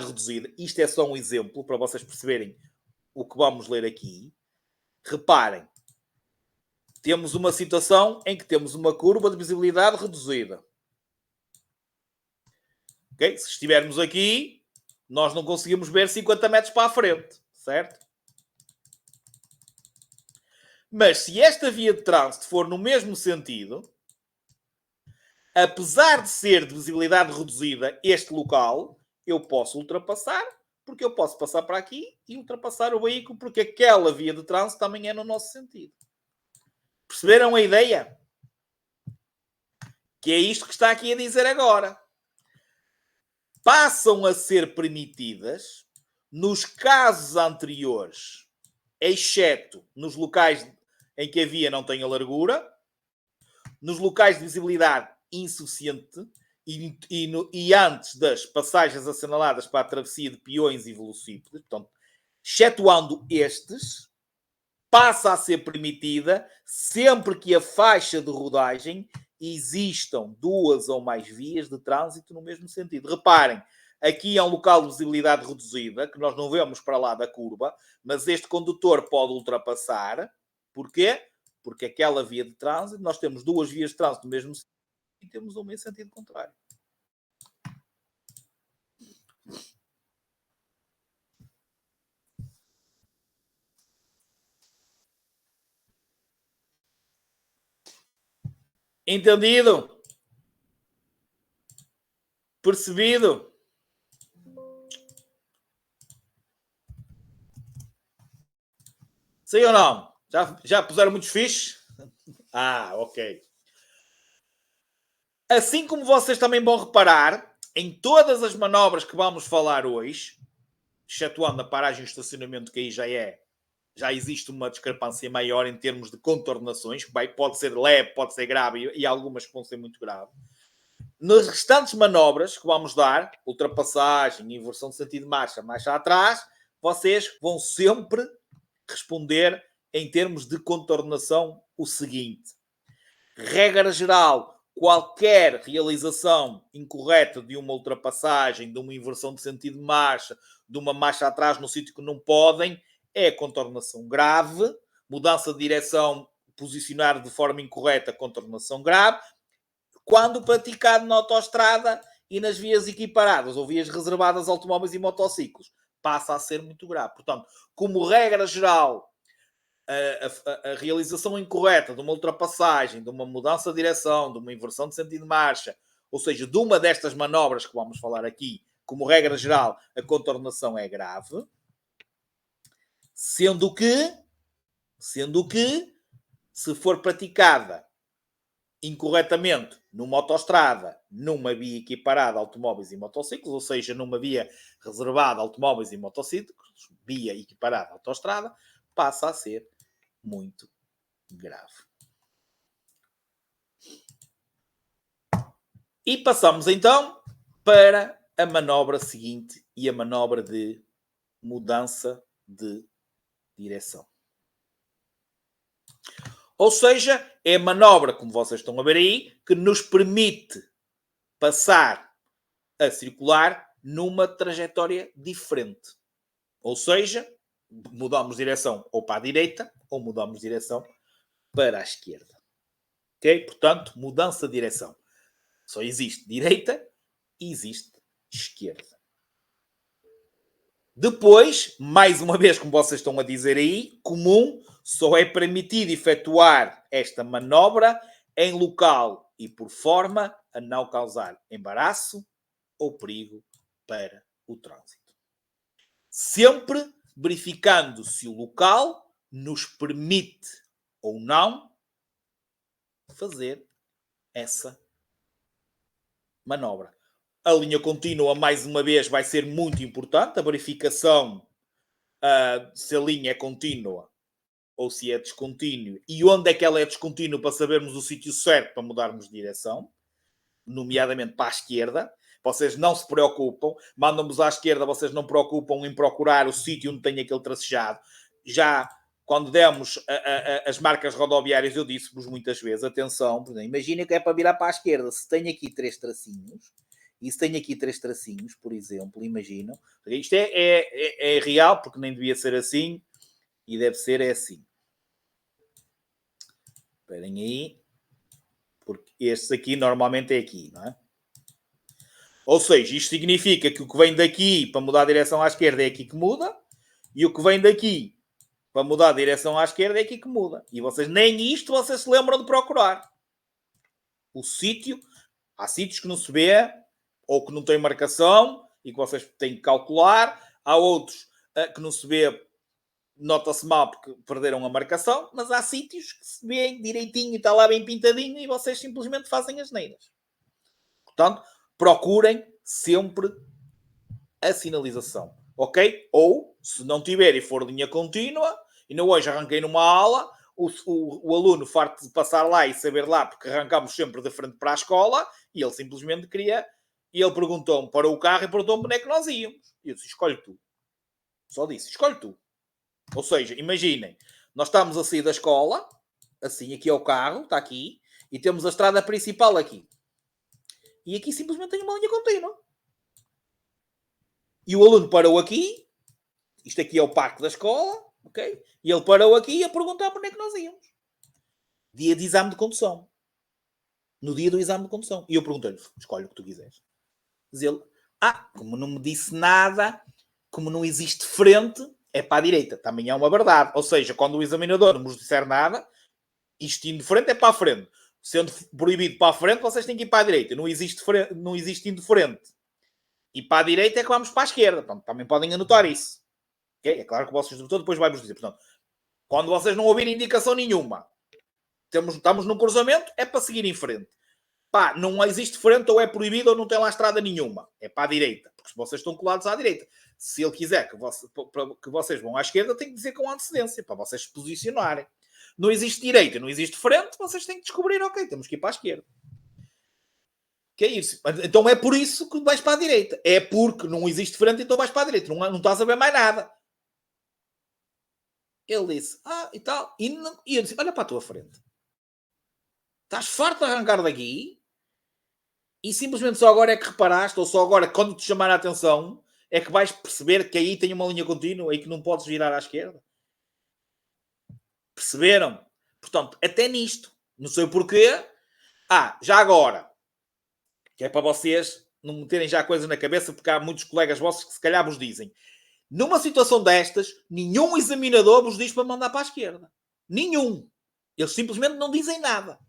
reduzida, isto é só um exemplo para vocês perceberem o que vamos ler aqui. Reparem, temos uma situação em que temos uma curva de visibilidade reduzida. Okay? Se estivermos aqui, nós não conseguimos ver 50 metros para a frente, certo? Mas se esta via de trânsito for no mesmo sentido, apesar de ser de visibilidade reduzida este local, eu posso ultrapassar, porque eu posso passar para aqui e ultrapassar o veículo, porque aquela via de trânsito também é no nosso sentido. Perceberam a ideia? Que é isto que está aqui a dizer agora. Passam a ser permitidas nos casos anteriores, exceto nos locais em que a via não tem a largura, nos locais de visibilidade insuficiente e antes das passagens assinaladas para a travessia de peões e velocípedes, portanto, excetuando estes, passa a ser permitida sempre que a faixa de rodagem existam duas ou mais vias de trânsito no mesmo sentido. Reparem, aqui é um local de visibilidade reduzida, que nós não vemos para lá da curva, mas este condutor pode ultrapassar. Porquê? Porque aquela via de trânsito, nós temos duas vias de trânsito no mesmo sentido e temos uma em sentido contrário. Entendido? Percebido? Sim ou não? Já puseram muitos fiches? Ah, ok. Assim como vocês também vão reparar, em todas as manobras que vamos falar hoje, excetuando a paragem e estacionamento, que aí já existe uma discrepância maior em termos de contornações, que pode ser leve, pode ser grave e algumas que vão ser muito graves. Nas restantes manobras que vamos dar, ultrapassagem, inversão de sentido de marcha atrás, vocês vão sempre responder em termos de contornação o seguinte. Regra geral, qualquer realização incorreta de uma ultrapassagem, de uma inversão de sentido de marcha, de uma marcha atrás no sítio que não podem, é contornação grave. Mudança de direção, posicionar de forma incorreta, contornação grave. Quando praticado na autoestrada, e nas vias equiparadas ou vias reservadas a automóveis e motociclos, passa a ser muito grave. Portanto, como regra geral, a realização incorreta de uma ultrapassagem, de uma mudança de direção, de uma inversão de sentido de marcha, ou seja, de uma destas manobras que vamos falar aqui, como regra geral, a contornação é grave, sendo que, se for praticada incorretamente numa autoestrada, numa via equiparada a automóveis e motociclos, ou seja, numa via reservada a automóveis e motociclos, via equiparada à autoestrada, passa a ser muito grave. E passamos então para a manobra seguinte e a manobra de mudança de direção. Ou seja, é a manobra, como vocês estão a ver aí, que nos permite passar a circular numa trajetória diferente. Ou seja, mudamos de direção ou para a direita ou mudamos de direção para a esquerda. Ok? Portanto, mudança de direção. Só existe direita e existe esquerda. Depois, mais uma vez, como vocês estão a dizer aí, comum, só é permitido efetuar esta manobra em local e por forma a não causar embaraço ou perigo para o trânsito. Sempre verificando se o local nos permite ou não fazer essa manobra. A linha contínua, mais uma vez, vai ser muito importante. A verificação se a linha é contínua ou se é descontínua e onde é que ela é descontínua para sabermos o sítio certo para mudarmos de direção, nomeadamente para a esquerda. Vocês não se preocupam, mandam-vos à esquerda, vocês não preocupam em procurar o sítio onde tem aquele tracejado. Já quando demos as marcas rodoviárias, eu disse-vos muitas vezes, atenção, imagina que é para virar para a esquerda, se tem aqui 3 tracinhos, e se tem aqui 3 tracinhos, por exemplo, imaginam, isto é real, porque nem devia ser assim, e deve ser assim. Esperem aí, porque este aqui normalmente é aqui, não é? Ou seja, isto significa que o que vem daqui para mudar a direção à esquerda é aqui que muda, e o que vem daqui para mudar a direção à esquerda é aqui que muda. E vocês, nem isto, vocês se lembram de procurar. O sítio, há sítios que não se vê, ou que não tem marcação, e que vocês têm que calcular. Há outros que não se vê, nota-se mal porque perderam a marcação, mas há sítios que se vêem direitinho e está lá bem pintadinho e vocês simplesmente fazem as neiras. Portanto, procurem sempre a sinalização, ok? Ou, se não tiver e for linha contínua, e não hoje arranquei numa aula, o aluno farto de passar lá e saber lá, porque arrancamos sempre de frente para a escola, e ele simplesmente queria, e ele perguntou-me para o carro e perguntou-me onde é que nós íamos. E eu disse, escolhe tu. Só disse, escolhe tu. Ou seja, imaginem, nós estamos a sair da escola, assim, aqui é o carro, está aqui, e temos a estrada principal aqui. E aqui simplesmente tem uma linha contínua. E o aluno parou aqui, isto aqui é o parque da escola, ok? E ele parou aqui a perguntar para onde é que nós íamos. Dia de exame de condução. No dia do exame de condução. E eu perguntei-lhe, escolhe o que tu quiseres. Diz ele, como não me disse nada, como não existe frente, é para a direita. Também é uma verdade. Ou seja, quando o examinador não nos disser nada, isto indo de frente é para a frente. Sendo proibido para a frente, vocês têm que ir para a direita. Não existe indo de frente. E para a direita é que vamos para a esquerda. Portanto, também podem anotar isso. Okay? É claro que o vosso instrutor depois vai-vos dizer. Portanto, quando vocês não ouvirem indicação nenhuma, estamos num cruzamento, é para seguir em frente. Pá, não existe frente ou é proibido ou não tem lá estrada nenhuma. É para a direita. Porque se vocês estão colados à direita. Se ele quiser que vocês vão à esquerda, tem que dizer com antecedência. Para vocês se posicionarem. Não existe direita, não existe frente, vocês têm que descobrir, ok, temos que ir para a esquerda. Que é isso. Então é por isso que vais para a direita. É porque não existe frente, então vais para a direita. Não estás a ver mais nada. Ele disse, e tal. E eu disse, olha para a tua frente. Estás farto de arrancar daqui e simplesmente só agora é que reparaste, ou só agora, quando te chamar a atenção, é que vais perceber que aí tem uma linha contínua e que não podes virar à esquerda. Perceberam? Portanto, até nisto. Não sei o porquê. Já agora. Que é para vocês não meterem já coisas na cabeça, porque há muitos colegas vossos que se calhar vos dizem. Numa situação destas, nenhum examinador vos diz para mandar para a esquerda. Nenhum. Eles simplesmente não dizem nada.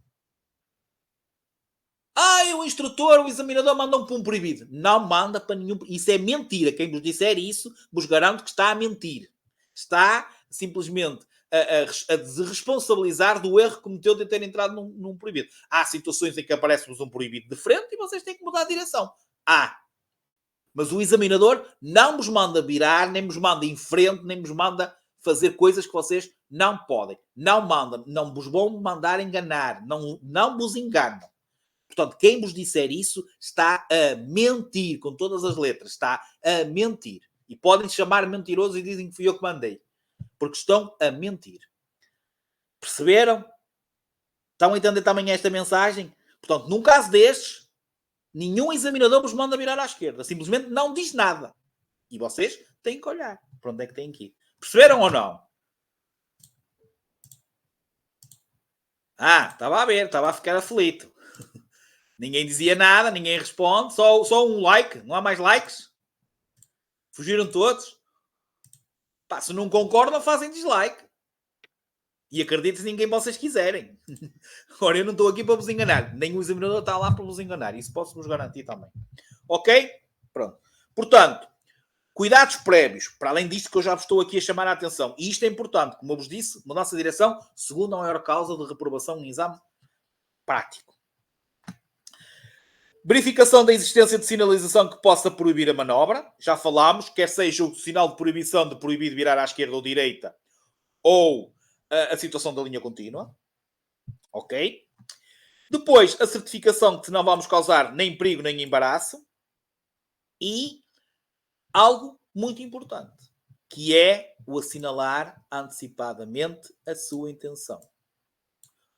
O instrutor, o examinador mandam para um proibido. Não manda para nenhum. Isso é mentira. Quem vos disser isso, vos garanto que está a mentir. Está simplesmente a desresponsabilizar do erro que cometeu de ter entrado num proibido. Há situações em que aparece-vos um proibido de frente e vocês têm que mudar a direção. Mas o examinador não vos manda virar, nem vos manda em frente, nem vos manda fazer coisas que vocês não podem. Não mandam. Não vos vão mandar enganar. Não vos enganam. Portanto, quem vos disser isso está a mentir, com todas as letras. Está a mentir. E podem chamar mentiroso e dizem que fui eu que mandei. Porque estão a mentir. Perceberam? Estão a entender também esta mensagem? Portanto, num caso destes, nenhum examinador vos manda virar à esquerda. Simplesmente não diz nada. E vocês têm que olhar para onde é que têm que ir. Perceberam ou não? Estava a ver, estava a ficar aflito. Ninguém dizia nada, ninguém responde, só um like, não há mais likes? Fugiram todos? Se não concordam, fazem dislike. E acreditem se ninguém vocês quiserem. Ora, eu não estou aqui para vos enganar. Nem o examinador está lá para vos enganar. Isso posso-vos garantir também. Ok? Pronto. Portanto, cuidados prévios. Para além disto que eu já vos estou aqui a chamar a atenção. E isto é importante. Como eu vos disse, mudança de direção, segunda maior causa de reprovação em exame prático. Verificação da existência de sinalização que possa proibir a manobra. Já falámos, quer seja o sinal de proibição de proibido virar à esquerda ou direita, ou a situação da linha contínua. Ok? Depois, a certificação que não vamos causar nem perigo nem embaraço. E algo muito importante, que é o assinalar antecipadamente a sua intenção.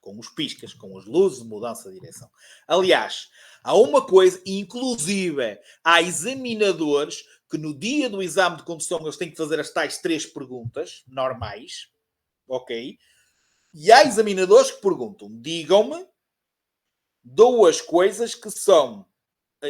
Com os piscas, com as luzes de mudança de direção. Aliás, há uma coisa, inclusive, há examinadores que no dia do exame de condução eles têm que fazer as tais 3 perguntas normais, ok? E há examinadores que perguntam, digam-me 2 coisas que são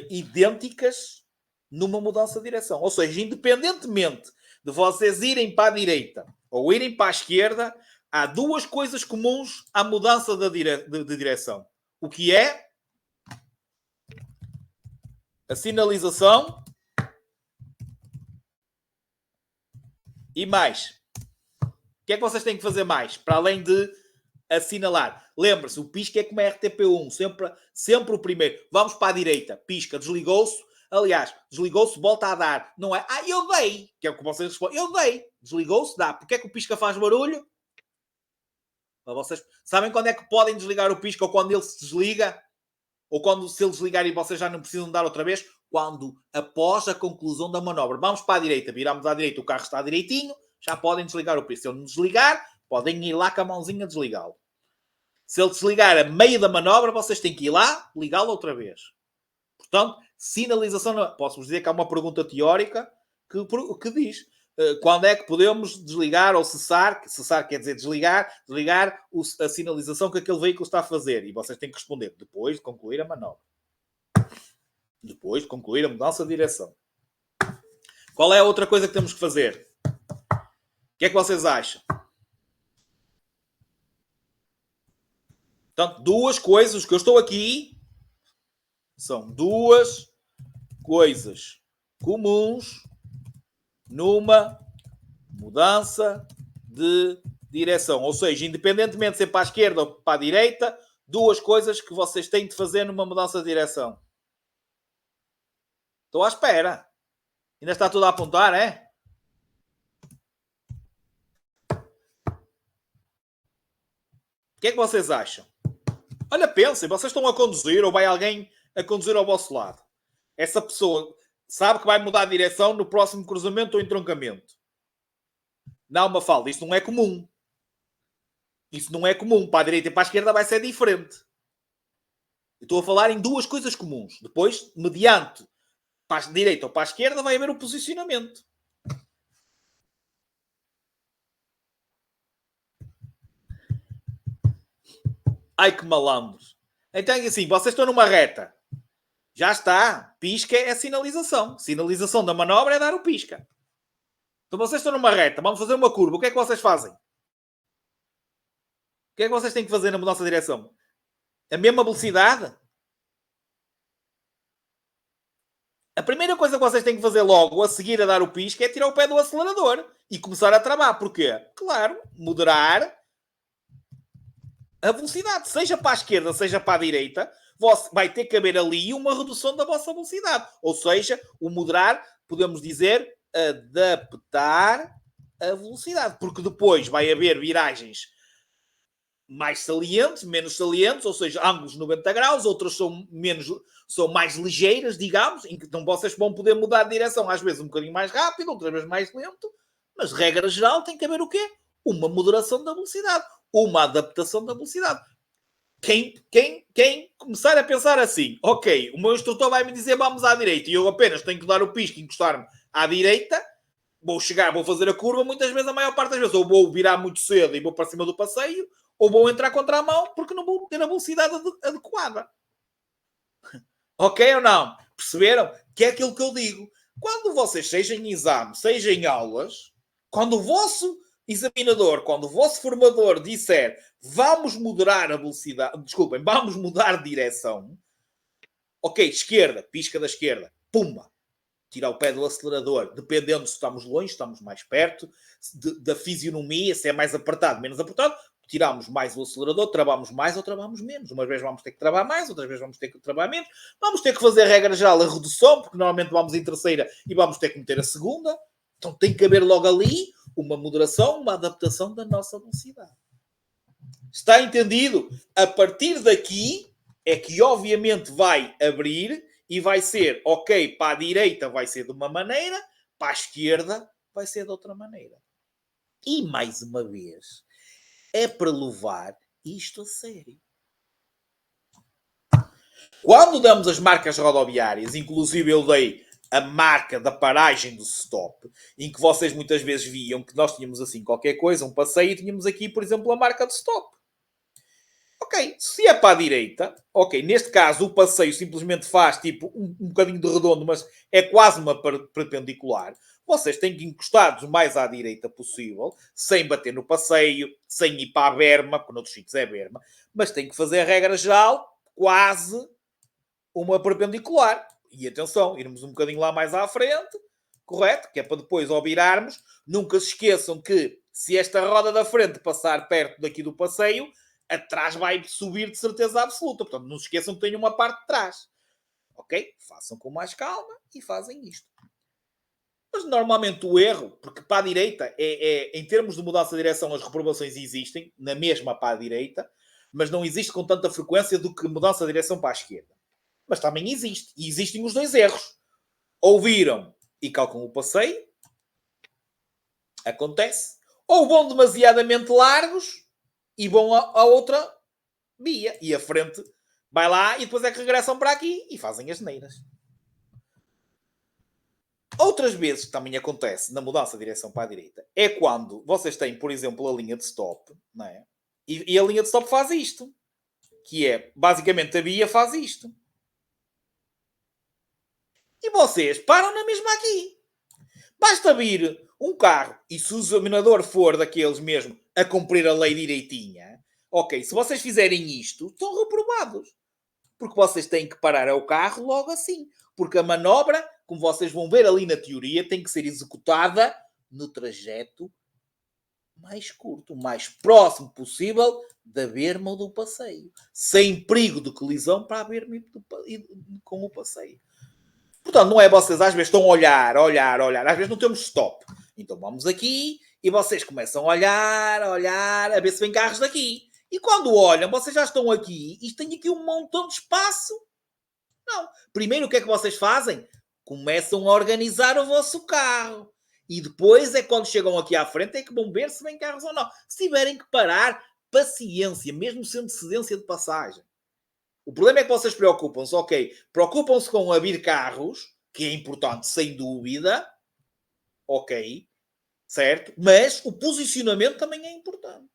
idênticas numa mudança de direção. Ou seja, independentemente de vocês irem para a direita ou irem para a esquerda, há 2 coisas comuns à mudança de direção. O que é? A sinalização e mais. O que é que vocês têm que fazer mais? Para além de assinalar. Lembre-se, o pisca é como a RTP1. Sempre o primeiro. Vamos para a direita. Pisca, desligou-se. Aliás, desligou-se, volta a dar. Não é, eu dei. Que é o que vocês respondem. Eu dei. Desligou-se, dá. Porquê é que o pisca faz barulho? Vocês sabem quando é que podem desligar o pisca ou quando ele se desliga? Ou quando se ele desligar e vocês já não precisam dar outra vez? Quando após a conclusão da manobra. Vamos para a direita, viramos à direita, o carro está direitinho, já podem desligar o pisca. Se ele não desligar, podem ir lá com a mãozinha desligá-lo. Se ele desligar a meio da manobra, vocês têm que ir lá, ligá-lo outra vez. Portanto, sinalização... Posso-vos dizer que há uma pergunta teórica que diz quando é que podemos desligar ou cessar, cessar quer dizer desligar a sinalização que aquele veículo está a fazer. E vocês têm que responder depois de concluir a manobra. Depois de concluir a mudança de direção. Qual é a outra coisa que temos que fazer? O que é que vocês acham? Portanto, 2 coisas que eu estou aqui são 2 coisas comuns numa mudança de direção. Ou seja, independentemente de ser para a esquerda ou para a direita, 2 coisas que vocês têm de fazer numa mudança de direção. Estou à espera. Ainda está tudo a apontar, é? O que é que vocês acham? Olha, pensem, vocês estão a conduzir ou vai alguém a conduzir ao vosso lado. Essa pessoa sabe que vai mudar de direção no próximo cruzamento ou entroncamento. Não, Mafalda, isso não é comum. Isso não é comum. Para a direita e para a esquerda vai ser diferente. Eu estou a falar em 2 coisas comuns. Depois, mediante para a direita ou para a esquerda, vai haver o posicionamento. Ai, que malandros. Então, assim, vocês estão numa reta. Já está. Pisca é sinalização. Sinalização da manobra é dar o pisca. Então vocês estão numa reta, vamos fazer uma curva. O que é que vocês fazem? O que é que vocês têm que fazer na nossa direção? A mesma velocidade? A primeira coisa que vocês têm que fazer logo a seguir a dar o pisca é tirar o pé do acelerador e começar a travar. Porquê? Claro, moderar a velocidade. Seja para a esquerda, seja para a direita, vai ter que haver ali uma redução da vossa velocidade. Ou seja, o moderar, podemos dizer, adaptar a velocidade. Porque depois vai haver viragens mais salientes, menos salientes, ou seja, ângulos 90 graus, outras são mais ligeiras, digamos, em que então vocês vão poder mudar de direção, às vezes um bocadinho mais rápido, outras vezes mais lento, mas regra geral tem que haver o quê? Uma moderação da velocidade, uma adaptação da velocidade. Quem começar a pensar assim, ok, o meu instrutor vai me dizer vamos à direita e eu apenas tenho que dar o pisco e encostar-me à direita, vou fazer a curva, muitas vezes, a maior parte das vezes, ou vou virar muito cedo e vou para cima do passeio, ou vou entrar contra a mão porque não vou ter a velocidade adequada. Ok ou não? Perceberam? Que é aquilo que eu digo. Quando vocês, seja em exame, seja em aulas, quando o vosso examinador, quando o vosso formador disser vamos moderar a velocidade, desculpem, vamos mudar de direção, ok, esquerda, pisca da esquerda, pumba, tirar o pé do acelerador, dependendo se estamos longe, estamos mais perto, da fisionomia, se é mais apertado, menos apertado, tiramos mais o acelerador, travamos mais ou travamos menos. Umas vezes vamos ter que travar mais, outras vezes vamos ter que travar menos. Vamos ter que fazer, a regra geral, a redução, porque normalmente vamos em terceira e vamos ter que meter a segunda. Então tem que haver logo ali uma moderação, uma adaptação da nossa velocidade. Está entendido? A partir daqui é que obviamente vai abrir e vai ser, ok, para a direita vai ser de uma maneira, para a esquerda vai ser de outra maneira. E mais uma vez, é para levar isto a sério. Quando damos as marcas rodoviárias, inclusive eu dei a marca da paragem do stop, em que vocês muitas vezes viam que nós tínhamos assim qualquer coisa, um passeio, e tínhamos aqui, por exemplo, a marca de stop. Ok, se é para a direita, ok, neste caso o passeio simplesmente faz tipo um bocadinho de redondo, mas é quase uma perpendicular. Vocês têm que encostados o mais à direita possível, sem bater no passeio, sem ir para a berma, porque noutros sítios é berma, mas tem que fazer a regra geral quase uma perpendicular. E atenção, irmos um bocadinho lá mais à frente, correto? Que é para depois, ao virarmos, nunca se esqueçam que se esta roda da frente passar perto daqui do passeio, atrás vai subir de certeza absoluta. Portanto, não se esqueçam que tem uma parte de trás. Ok? Façam com mais calma e fazem isto. Mas normalmente o erro, porque para a direita, em termos de mudança de direção, as reprovações existem, na mesma para a direita, mas não existe com tanta frequência do que mudança de direção para a esquerda. Mas também existe. E existem os dois erros. Ouviram e calculam o passeio. Acontece. Ou vão demasiadamente largos e vão a outra via. E a frente vai lá e depois é que regressam para aqui e fazem as neiras. Outras vezes que também acontece na mudança de direção para a direita é quando vocês têm, por exemplo, a linha de stop, não é? E a linha de stop faz isto. Que é, basicamente, a via faz isto. E vocês param na mesma aqui. Basta vir um carro e se o examinador for daqueles mesmo a cumprir a lei direitinha, ok, se vocês fizerem isto, estão reprovados. Porque vocês têm que parar o carro logo assim. Porque a manobra, como vocês vão ver ali na teoria, tem que ser executada no trajeto mais curto, o mais próximo possível da berma ou do passeio. Sem perigo de colisão para a berma com o passeio. Portanto, não é vocês às vezes estão a olhar. Às vezes não temos stop. Então vamos aqui e vocês começam a olhar, a ver se vem carros daqui. E quando olham, vocês já estão aqui e têm aqui um montão de espaço. Não. Primeiro o que é que vocês fazem? Começam a organizar o vosso carro. E depois é quando chegam aqui à frente é que vão ver se vem carros ou não. Se tiverem que parar, paciência, mesmo sendo cedência de passagem. O problema é que vocês preocupam-se, ok, preocupam-se com abrir carros, que é importante, sem dúvida, ok, certo? Mas o posicionamento também é importante.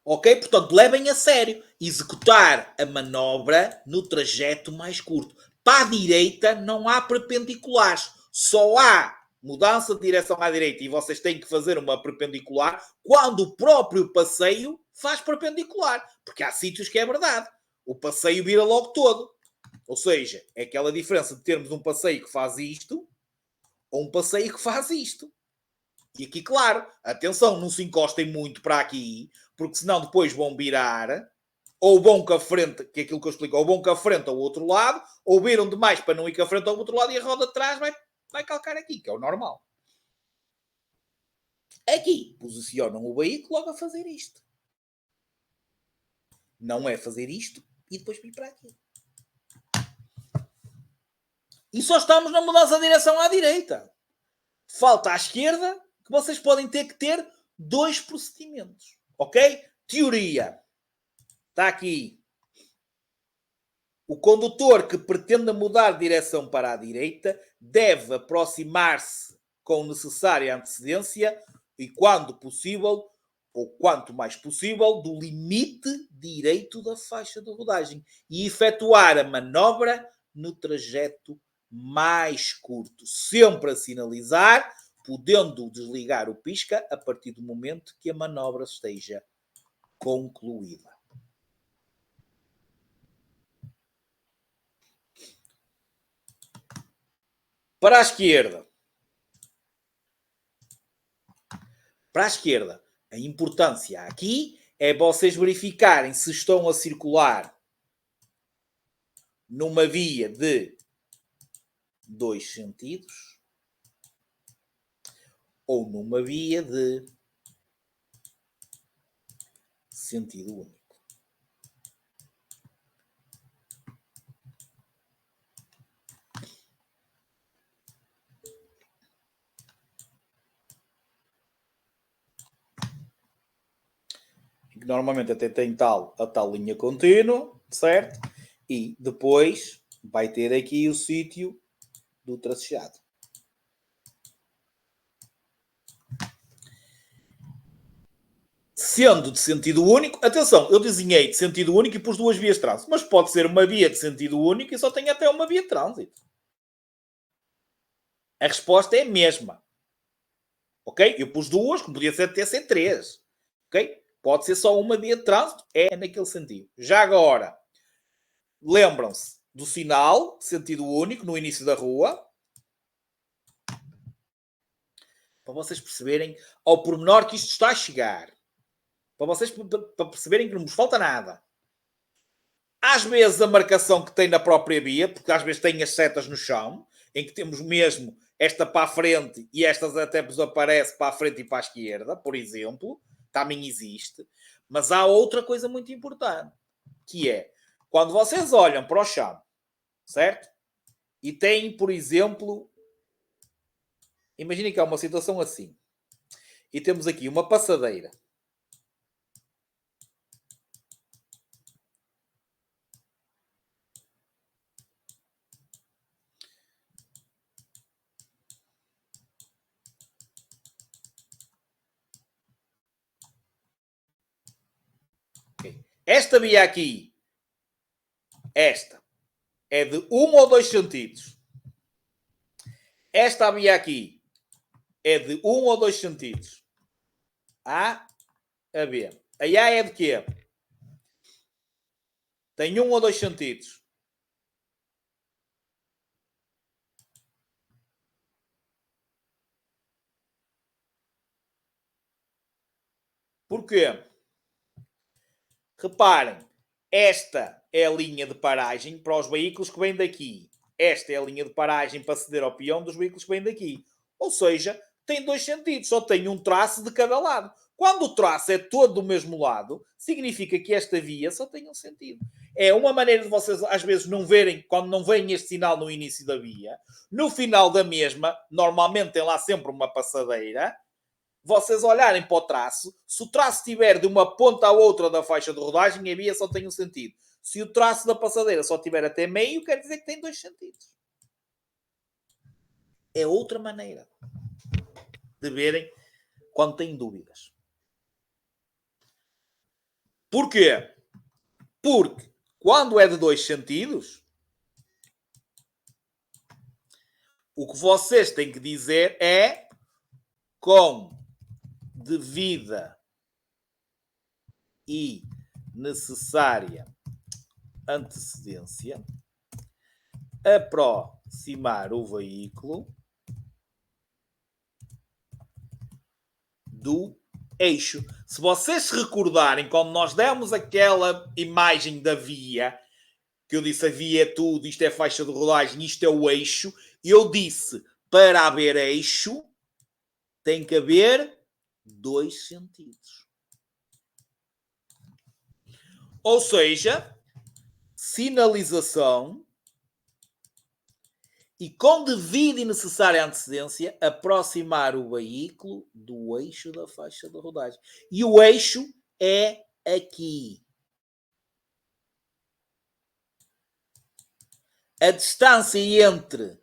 Ok? Portanto, levem a sério. Executar a manobra no trajeto mais curto. Para a direita não há perpendiculares. Só há mudança de direção à direita e vocês têm que fazer uma perpendicular quando o próprio passeio faz perpendicular. Porque há sítios que é verdade. O passeio vira logo todo. Ou seja, é aquela diferença de termos um passeio que faz isto ou um passeio que faz isto. E aqui, claro, atenção, não se encostem muito para aqui, porque senão depois vão virar, ou vão com a frente, que é aquilo que eu explico, ou vão com a frente ao outro lado, ou viram demais para não ir com a frente ao outro lado e a roda de trás vai calcar aqui, que é o normal. Aqui, posicionam o veículo logo a fazer isto. Não é fazer isto e depois vir para aqui. E só estamos na mudança de direção à direita. Falta à esquerda que vocês podem ter que ter dois procedimentos. Ok? Teoria. Está aqui. O condutor que pretenda mudar de direção para a direita deve aproximar-se com necessária antecedência e, quando possível, ou quanto mais possível, do limite direito da faixa de rodagem e efetuar a manobra no trajeto mais curto, sempre a sinalizar, podendo desligar o pisca a partir do momento que a manobra esteja concluída. Para a esquerda. Para a esquerda, a importância aqui é vocês verificarem se estão a circular numa via de dois sentidos ou numa via de sentido único. Normalmente até tem a tal linha contínua, certo? E depois vai ter aqui o sítio do tracejado. Sendo de sentido único, atenção, eu desenhei de sentido único e pus duas vias de trânsito, mas pode ser uma via de sentido único e só tem até uma via de trânsito. A resposta é a mesma. Ok? Eu pus duas, como podia ser até ser três. Ok? Pode ser só uma via de trânsito, é naquele sentido. Já agora, lembram-se do sinal, sentido único, no início da rua, para vocês perceberem ao pormenor que isto está a chegar. Para vocês para perceberem que não vos falta nada. Às vezes a marcação que tem na própria via, porque às vezes tem as setas no chão, em que temos mesmo esta para a frente e estas até vos aparece para a frente e para a esquerda, por exemplo, também existe. Mas há outra coisa muito importante, que é quando vocês olham para o chão, certo? E têm, por exemplo, imaginem que há uma situação assim. E temos aqui uma passadeira. Okay. Esta via aqui, esta, é de 1 ou 2 sentidos. Esta via aqui é de 1 ou 2 sentidos. A a B. A A é de quê? Tem 1 ou 2 sentidos. Porquê? Reparem, esta é a linha de paragem para os veículos que vêm daqui. Esta é a linha de paragem para ceder ao peão dos veículos que vêm daqui. Ou seja, tem 2 sentidos, só tem um traço de cada lado. Quando o traço é todo do mesmo lado, significa que esta via só tem um sentido. É uma maneira de vocês às vezes não verem, quando não veem este sinal no início da via. No final da mesma, normalmente tem lá sempre uma passadeira. Vocês olharem para o traço, se o traço estiver de uma ponta à outra da faixa de rodagem, a via só tem um sentido. Se o traço da passadeira só tiver até meio, quer dizer que tem 2 sentidos. É outra maneira de verem quando têm dúvidas. Porquê? Porque quando é de 2 sentidos, o que vocês têm que dizer é com devida e necessária antecedência aproximar o veículo do eixo. Se vocês se recordarem, quando nós demos aquela imagem da via, que eu disse a via é tudo, isto é faixa de rodagem, isto é o eixo, eu disse, para haver eixo, tem que haver 2 sentidos. Ou seja, sinalização e com devida e necessária antecedência aproximar o veículo do eixo da faixa de rodagem. E o eixo é aqui. A distância entre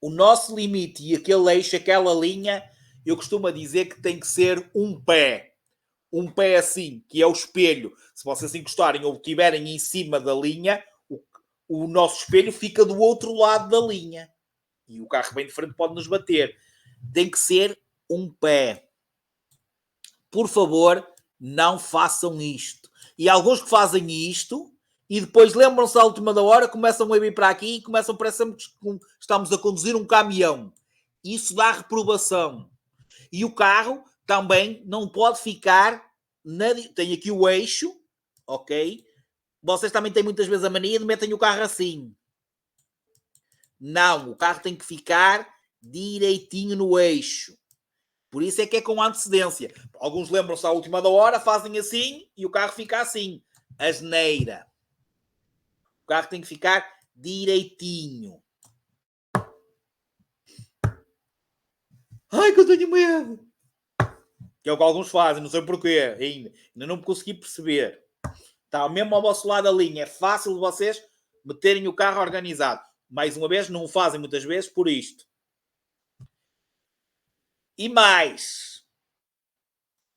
o nosso limite e aquele eixo, aquela linha, eu costumo dizer que tem que ser um pé. Um pé assim, que é o espelho. Se vocês encostarem ou estiverem em cima da linha, o nosso espelho fica do outro lado da linha. E o carro bem de frente pode nos bater. Tem que ser um pé. Por favor, não façam isto. E alguns que fazem isto e depois lembram-se à última da hora, começam a vir para aqui e começam, parece que estamos a conduzir um caminhão. Isso dá reprovação. E o carro também não pode ficar... Tem aqui o eixo, ok? Vocês também têm muitas vezes a mania de meterem o carro assim. Não, o carro tem que ficar direitinho no eixo. Por isso é que é com antecedência. Alguns lembram-se à última da hora, fazem assim e o carro fica assim. Asneira. O carro tem que ficar direitinho. Ai, que eu tenho medo. Que é o que alguns fazem, não sei porquê ainda. Ainda não consegui perceber. Está mesmo ao vosso lado a linha. É fácil de vocês meterem o carro organizado. Mais uma vez, não o fazem muitas vezes por isto. E mais.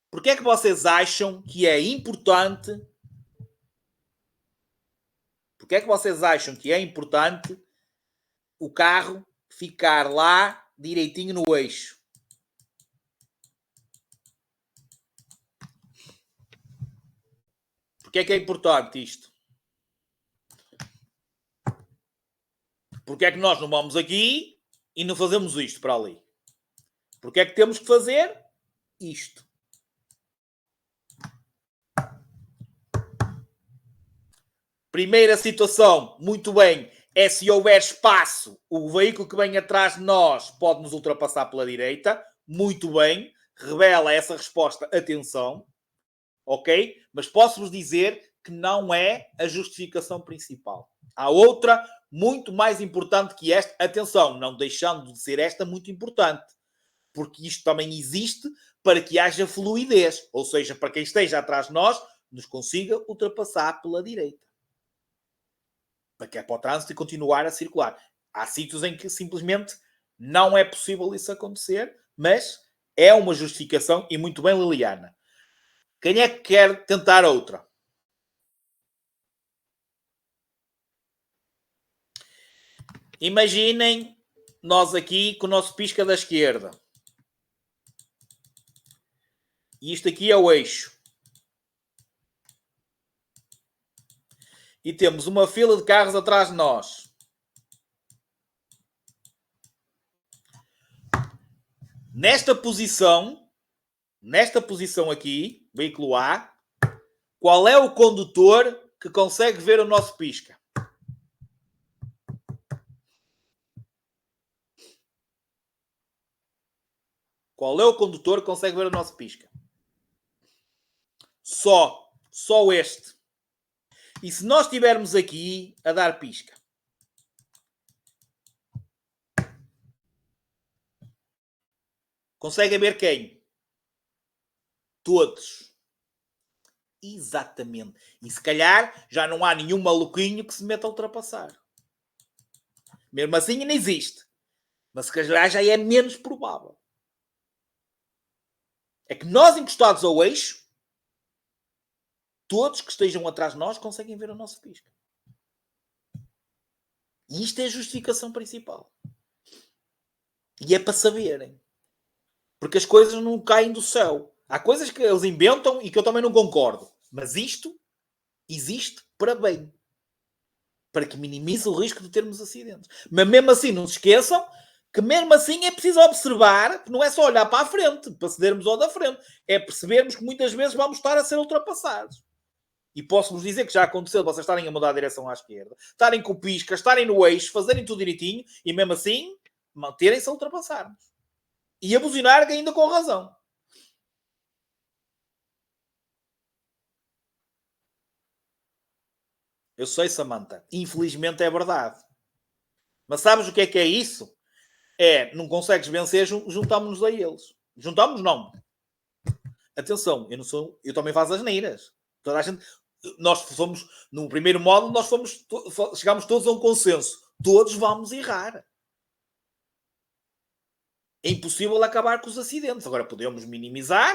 Porquê é que vocês acham que é importante... Porquê é que vocês acham que é importante o carro ficar lá direitinho no eixo? Porquê é que é importante isto? Porquê é que nós não vamos aqui e não fazemos isto para ali? Porquê é que temos que fazer isto? Primeira situação, muito bem, é se houver espaço, o veículo que vem atrás de nós pode nos ultrapassar pela direita. Muito bem, revela essa resposta, atenção, ok? Mas posso-vos dizer que não é a justificação principal. Há outra muito mais importante que esta. Atenção, não deixando de ser esta muito importante. Porque isto também existe para que haja fluidez. Ou seja, para quem esteja atrás de nós, nos consiga ultrapassar pela direita. Para que é para o trânsito continuar a circular. Há sítios em que simplesmente não é possível isso acontecer, mas é uma justificação e muito bem, Liliana. Quem é que quer tentar outra? Imaginem nós aqui com o nosso pisca da esquerda. E isto aqui é o eixo. E temos uma fila de carros atrás de nós. Nesta posição aqui, veículo A, qual é o condutor que consegue ver o nosso pisca? Qual é o condutor que consegue ver o nosso pisca? Só este. E se nós estivermos aqui a dar pisca? Conseguem ver quem? Todos. Exatamente. E se calhar já não há nenhum maluquinho que se meta a ultrapassar. Mesmo assim ainda existe. Mas se calhar já é menos provável. É que nós encostados ao eixo, todos que estejam atrás de nós conseguem ver o nosso pisca. E isto é a justificação principal. E é para saberem. Porque as coisas não caem do céu. Há coisas que eles inventam e que eu também não concordo. Mas isto existe para bem. Para que minimize o risco de termos acidentes. Mas mesmo assim, não se esqueçam que mesmo assim é preciso observar, que não é só olhar para a frente, para cedermos ao da frente. É percebermos que muitas vezes vamos estar a ser ultrapassados. E posso-vos dizer que já aconteceu de vocês estarem a mudar a direção à esquerda, estarem com pisca, estarem no eixo, fazerem tudo direitinho e mesmo assim manterem-se a ultrapassar-nos. E a buzinar ainda com razão. Eu sei, Samantha. Infelizmente é verdade. Mas sabes o que é isso? É, não consegues vencer, juntamos-nos a eles. Juntamos não. Atenção, eu também faço as neiras. Toda a gente, nós somos, no primeiro módulo, chegámos todos a um consenso. Todos vamos errar. É impossível acabar com os acidentes. Agora, podemos minimizar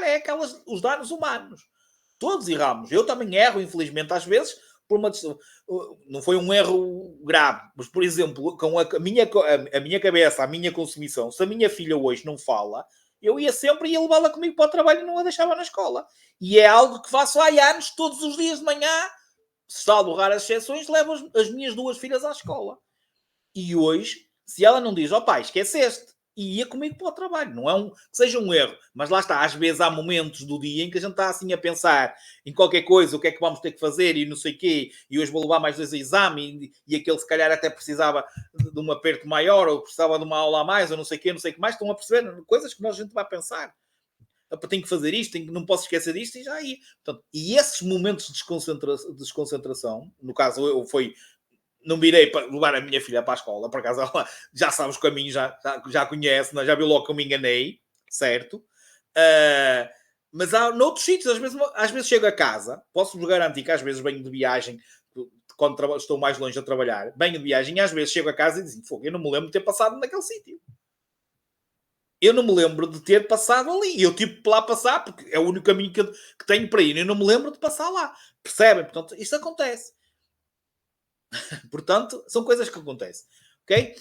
os danos humanos. Todos erramos. Eu também erro, infelizmente, às vezes, por uma... Não foi um erro grave, mas, por exemplo, com a minha cabeça, a minha consumição, se a minha filha hoje não fala, eu ia levá-la comigo para o trabalho e não a deixava na escola. E é algo que faço há anos, todos os dias de manhã, salvo raras exceções, levo as minhas duas filhas à escola. E hoje, se ela não diz, ó pai, esqueceste, e ia comigo para o trabalho. Não é que seja um erro, mas lá está. Às vezes há momentos do dia em que a gente está assim a pensar em qualquer coisa, o que é que vamos ter que fazer e não sei o quê, e hoje vou levar mais 2 a exame, e aquele se calhar até precisava de um aperto maior, ou precisava de uma aula a mais, ou não sei o quê, não sei o que mais. Estão a perceber coisas que a gente vai pensar. Tenho que fazer isto, não posso esquecer disto e já aí. Portanto, e esses momentos de desconcentração, no caso foi não virei para levar a minha filha para a escola, por acaso ela já sabe os caminhos, já conhece, já viu logo que eu me enganei, certo? Mas há noutros sítios, às vezes chego a casa, posso-vos garantir que às vezes venho de viagem, quando estou mais longe a trabalhar, venho de viagem e às vezes chego a casa e digo, fogo, eu não me lembro de ter passado naquele sítio. Eu não me lembro de ter passado ali. Eu tive lá passar, porque é o único caminho que tenho para ir. Eu não me lembro de passar lá. Percebem? Portanto, isto acontece. Portanto, são coisas que acontecem. Ok?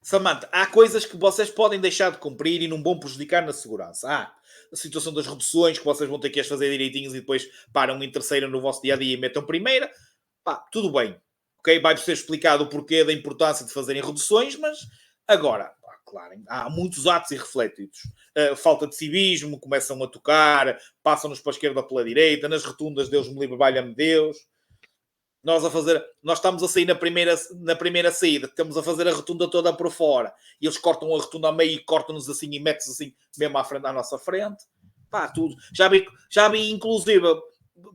Samantha, há coisas que vocês podem deixar de cumprir e não vão prejudicar na segurança. A situação das reduções, que vocês vão ter que as fazer direitinhos e depois param em terceira no vosso dia-a-dia e metam primeira. Tudo bem. Ok? Vai ser explicado o porquê da importância de fazerem reduções, mas agora, claro, há muitos atos irrefletidos. Falta de civismo, começam a tocar, passam-nos para a esquerda ou pela direita, nas rotundas, Deus me livre, valha-me Deus. Nós estamos a sair na primeira saída, estamos a fazer a rotunda toda por fora, e eles cortam a rotunda a meio e cortam-nos assim e metem-se assim mesmo à nossa frente. Tudo. Já vi inclusive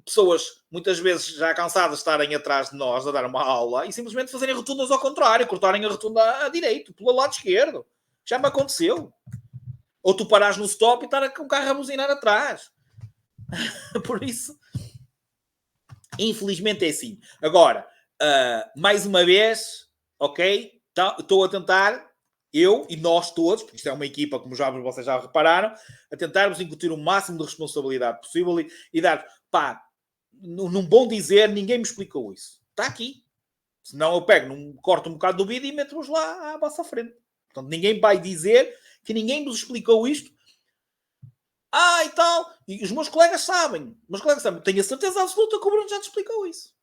pessoas muitas vezes já cansadas de estarem atrás de nós a dar uma aula e simplesmente fazerem rotundas ao contrário, cortarem a rotunda a direito, pelo lado esquerdo. Já me aconteceu. Ou tu parares no stop e estar com o carro a buzinar atrás. Por isso, infelizmente é assim. Agora, mais uma vez, ok? Estou a tentar, eu e nós todos, porque isto é uma equipa, como vocês já repararam, a tentarmos incutir o máximo de responsabilidade possível e dar, num bom dizer, ninguém me explicou isso. Está aqui. Senão eu corto um bocado do vídeo e meto-vos lá à vossa frente. Portanto, ninguém vai dizer que ninguém nos explicou isto. E tal. E os meus colegas sabem. Tenho a certeza absoluta que o Bruno já te explicou isso.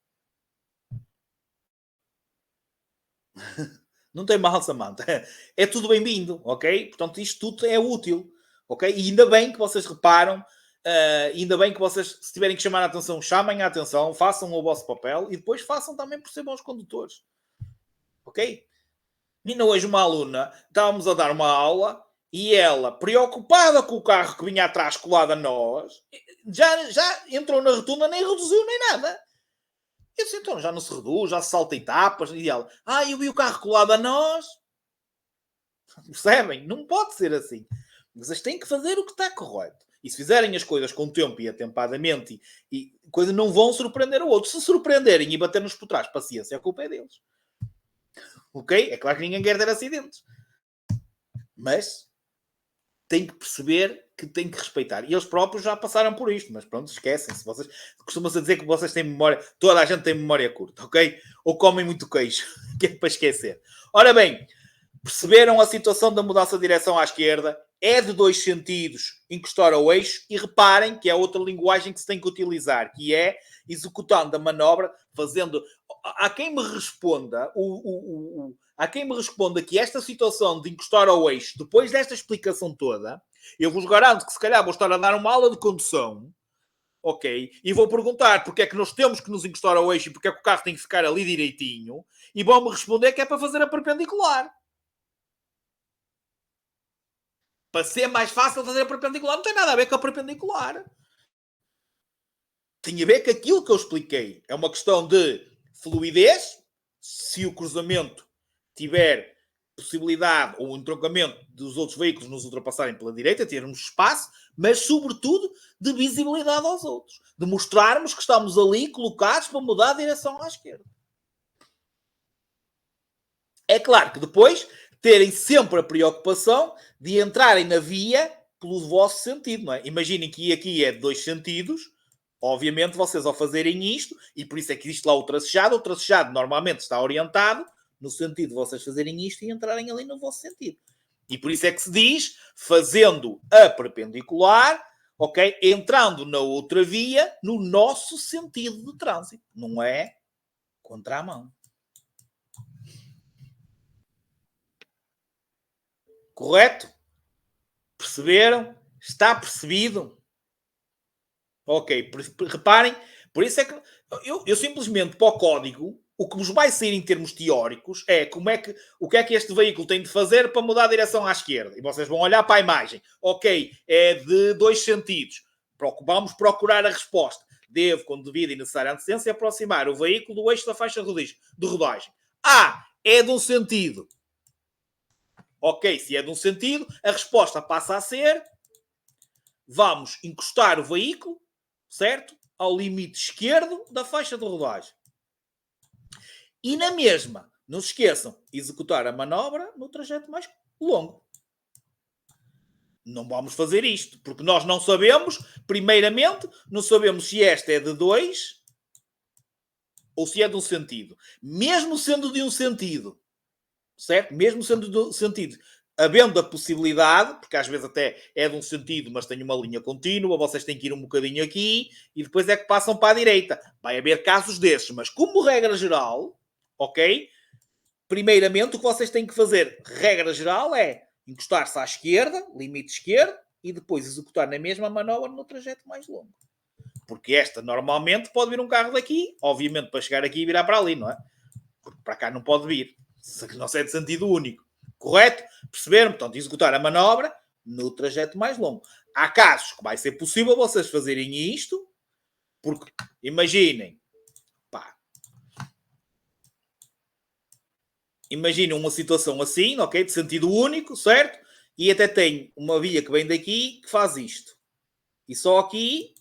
Não tem mal, Samantha. É tudo bem-vindo, ok? Portanto, isto tudo é útil, ok? E ainda bem que vocês reparam, ainda bem que vocês, se tiverem que chamar a atenção, chamem a atenção, façam o vosso papel e depois façam também por ser bons condutores, ok? Ainda hoje uma aluna, estávamos a dar uma aula e ela, preocupada com o carro que vinha atrás colado a nós, já entrou na rotunda, nem reduziu nem nada. Eu disse, então, já não se reduz, já se salta etapas. E ela, eu vi o carro colado a nós. Percebem? Não pode ser assim. Vocês têm que fazer o que está correto. E se fizerem as coisas com tempo e atempadamente, e coisa não vão surpreender o outro. Se surpreenderem e bater-nos por trás, paciência, a culpa é deles. Ok? É claro que ninguém quer ter acidentes. Mas tem que perceber que têm que respeitar. E eles próprios já passaram por isto, mas pronto, esquecem-se. Vocês costuma-se dizer que vocês têm memória, toda a gente tem memória curta, ok? Ou comem muito queijo, que é para esquecer. Ora bem, perceberam a situação da mudança de direção à esquerda? É de 2 sentidos encostar ao eixo, e reparem que é outra linguagem que se tem que utilizar, que é executando a manobra, fazendo... Há quem me responda, há quem me responda que esta situação de encostar ao eixo, depois desta explicação toda, eu vos garanto que se calhar vou estar a dar uma aula de condução, ok? E vou perguntar porque é que nós temos que nos encostar ao eixo e porque é que o carro tem que ficar ali direitinho, e vão-me responder que é para fazer a perpendicular. Para ser mais fácil fazer a perpendicular. Não tem nada a ver com a perpendicular. Tem a ver com aquilo que eu expliquei. É uma questão de fluidez. Se o cruzamento tiver possibilidade ou entroncamento dos outros veículos nos ultrapassarem pela direita, termos espaço, mas sobretudo de visibilidade aos outros. De mostrarmos que estamos ali colocados para mudar a direção à esquerda. É claro que depois terem sempre a preocupação de entrarem na via pelo vosso sentido, não é? Imaginem que aqui é de 2 sentidos, obviamente vocês ao fazerem isto, e por isso é que existe lá o tracejado normalmente está orientado no sentido de vocês fazerem isto e entrarem ali no vosso sentido. E por isso é que se diz, fazendo a perpendicular, ok? Entrando na outra via, no nosso sentido de trânsito. Não é contra a mão. Correto? Perceberam? Está percebido? Ok, reparem, por isso é que eu simplesmente para o código, o que vos vai sair em termos teóricos é o que é que este veículo tem de fazer para mudar a direção à esquerda. E vocês vão olhar para a imagem. Ok, é de 2 sentidos. Vamos procurar a resposta. Devo, com devida e necessária antecedência, aproximar o veículo do eixo da faixa de rodagem. É de um sentido. Ok, se é de um sentido, a resposta passa a ser: vamos encostar o veículo, certo? Ao limite esquerdo da faixa de rodagem. E na mesma, não se esqueçam, executar a manobra no trajeto mais longo. Não vamos fazer isto, porque nós não sabemos, primeiramente, não sabemos se esta é de 2 ou se é de um sentido. Mesmo sendo de um sentido, certo? Mesmo sendo de um sentido, havendo a possibilidade, porque às vezes até é de um sentido, mas tem uma linha contínua, vocês têm que ir um bocadinho aqui e depois é que passam para a direita. Vai haver casos desses, mas como regra geral, ok? Primeiramente, o que vocês têm que fazer, regra geral, é encostar-se à esquerda, limite esquerdo, e depois executar na mesma manobra no trajeto mais longo. Porque esta, normalmente, pode vir um carro daqui, obviamente, para chegar aqui e virar para ali, não é? Porque para cá não pode vir. Não é de sentido único. Correto? Perceberam? Portanto, executar a manobra no trajeto mais longo. Há casos que vai ser possível vocês fazerem isto, porque, imaginem, imaginem uma situação assim, ok? De sentido único, certo? E até tem uma via que vem daqui que faz isto. E só aqui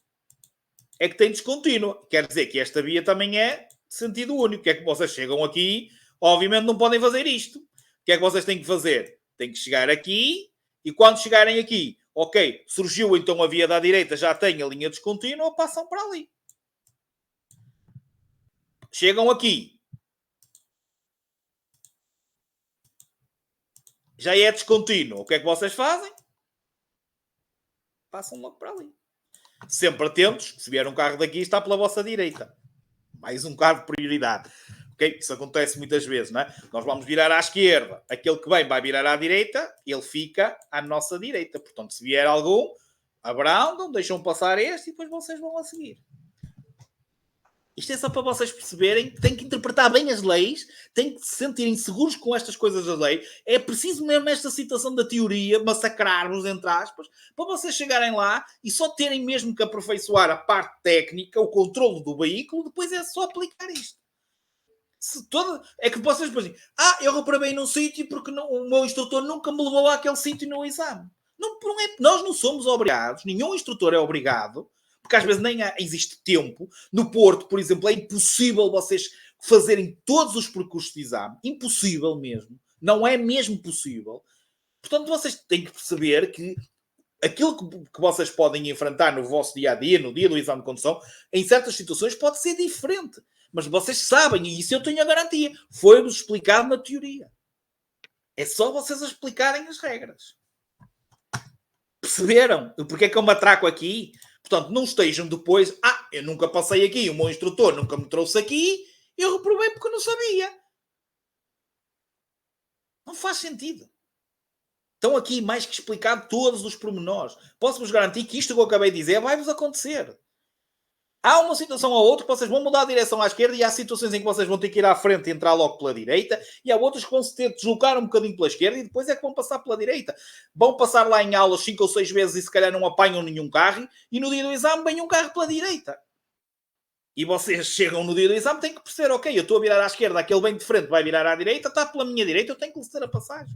é que tem descontínuo. Quer dizer que esta via também é de sentido único. Que é que vocês chegam aqui, obviamente não podem fazer isto. O que é que vocês têm que fazer? Têm que chegar aqui e quando chegarem aqui, ok, surgiu então a via da direita, já tem a linha descontínua, passam para ali. Chegam aqui. Já é descontínuo. O que é que vocês fazem? Passam logo para ali. Sempre atentos, se vier um carro daqui, está pela vossa direita. Mais um carro de prioridade. Ok? Isso acontece muitas vezes, não é? Nós vamos virar à esquerda. Aquele que vem vai virar à direita, ele fica à nossa direita. Portanto, se vier algum, abrandam, deixam passar este e depois vocês vão a seguir. Isto é só para vocês perceberem que têm que interpretar bem as leis, têm que se sentirem seguros com estas coisas da lei. É preciso mesmo esta situação da teoria, massacrar-vos, entre aspas, para vocês chegarem lá e só terem mesmo que aperfeiçoar a parte técnica, o controle do veículo, depois é só aplicar isto. É que vocês dizem, eu reprovei num sítio porque o meu instrutor nunca me levou àquele sítio no exame. Nós não somos obrigados, nenhum instrutor é obrigado, porque às vezes nem existe tempo. No Porto, por exemplo, é impossível vocês fazerem todos os percursos de exame. Impossível mesmo. Não é mesmo possível. Portanto, vocês têm que perceber que aquilo que vocês podem enfrentar no vosso dia-a-dia, no dia do exame de condução, em certas situações pode ser diferente. Mas vocês sabem, e isso eu tenho a garantia. Foi-vos explicado na teoria. É só vocês explicarem as regras. Perceberam? Porque é que eu me atraco aqui? Portanto, não estejam depois... eu nunca passei aqui, o meu instrutor nunca me trouxe aqui, eu reprovei porque eu não sabia. Não faz sentido. Estão aqui mais que explicado todos os pormenores. Posso-vos garantir que isto que eu acabei de dizer vai-vos acontecer. Há uma situação ou outra que vocês vão mudar a direção à esquerda e há situações em que vocês vão ter que ir à frente e entrar logo pela direita e há outras que vão se ter de deslocar um bocadinho pela esquerda e depois é que vão passar pela direita. Vão passar lá em aulas 5 ou 6 vezes e se calhar não apanham nenhum carro e no dia do exame vem um carro pela direita. E vocês chegam no dia do exame têm que perceber, ok, eu estou a virar à esquerda, aquele bem de frente vai virar à direita, está pela minha direita, eu tenho que lhe ceder a passagem.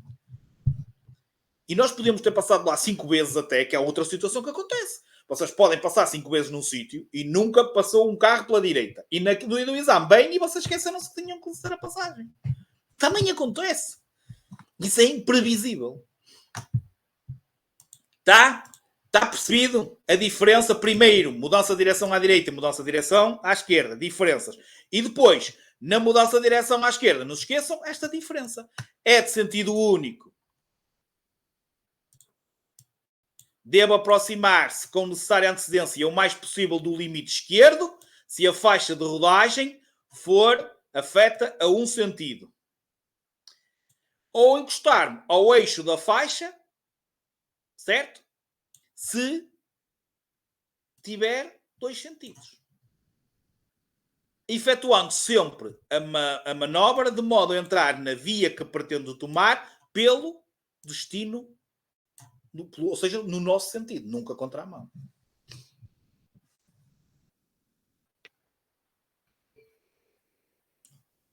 E nós podemos ter passado lá 5 vezes até, que é outra situação que acontece. Vocês podem passar 5 vezes num sítio e nunca passou um carro pela direita. E no dia do exame, bem, e vocês esqueceram-se que tinham que ceder a passagem. Também acontece. Isso é imprevisível. Tá? Está percebido a diferença? Primeiro, mudança de direção à direita e mudança de direção à esquerda. Diferenças. E depois, na mudança de direção à esquerda, não se esqueçam esta diferença. É de sentido único. Deve aproximar-se com necessária antecedência o mais possível do limite esquerdo se a faixa de rodagem for afeta a um sentido. Ou encostar-me ao eixo da faixa, certo? Se tiver 2 sentidos. Efetuando sempre a manobra de modo a entrar na via que pretendo tomar pelo destino, ou seja, no nosso sentido, nunca contra a mão.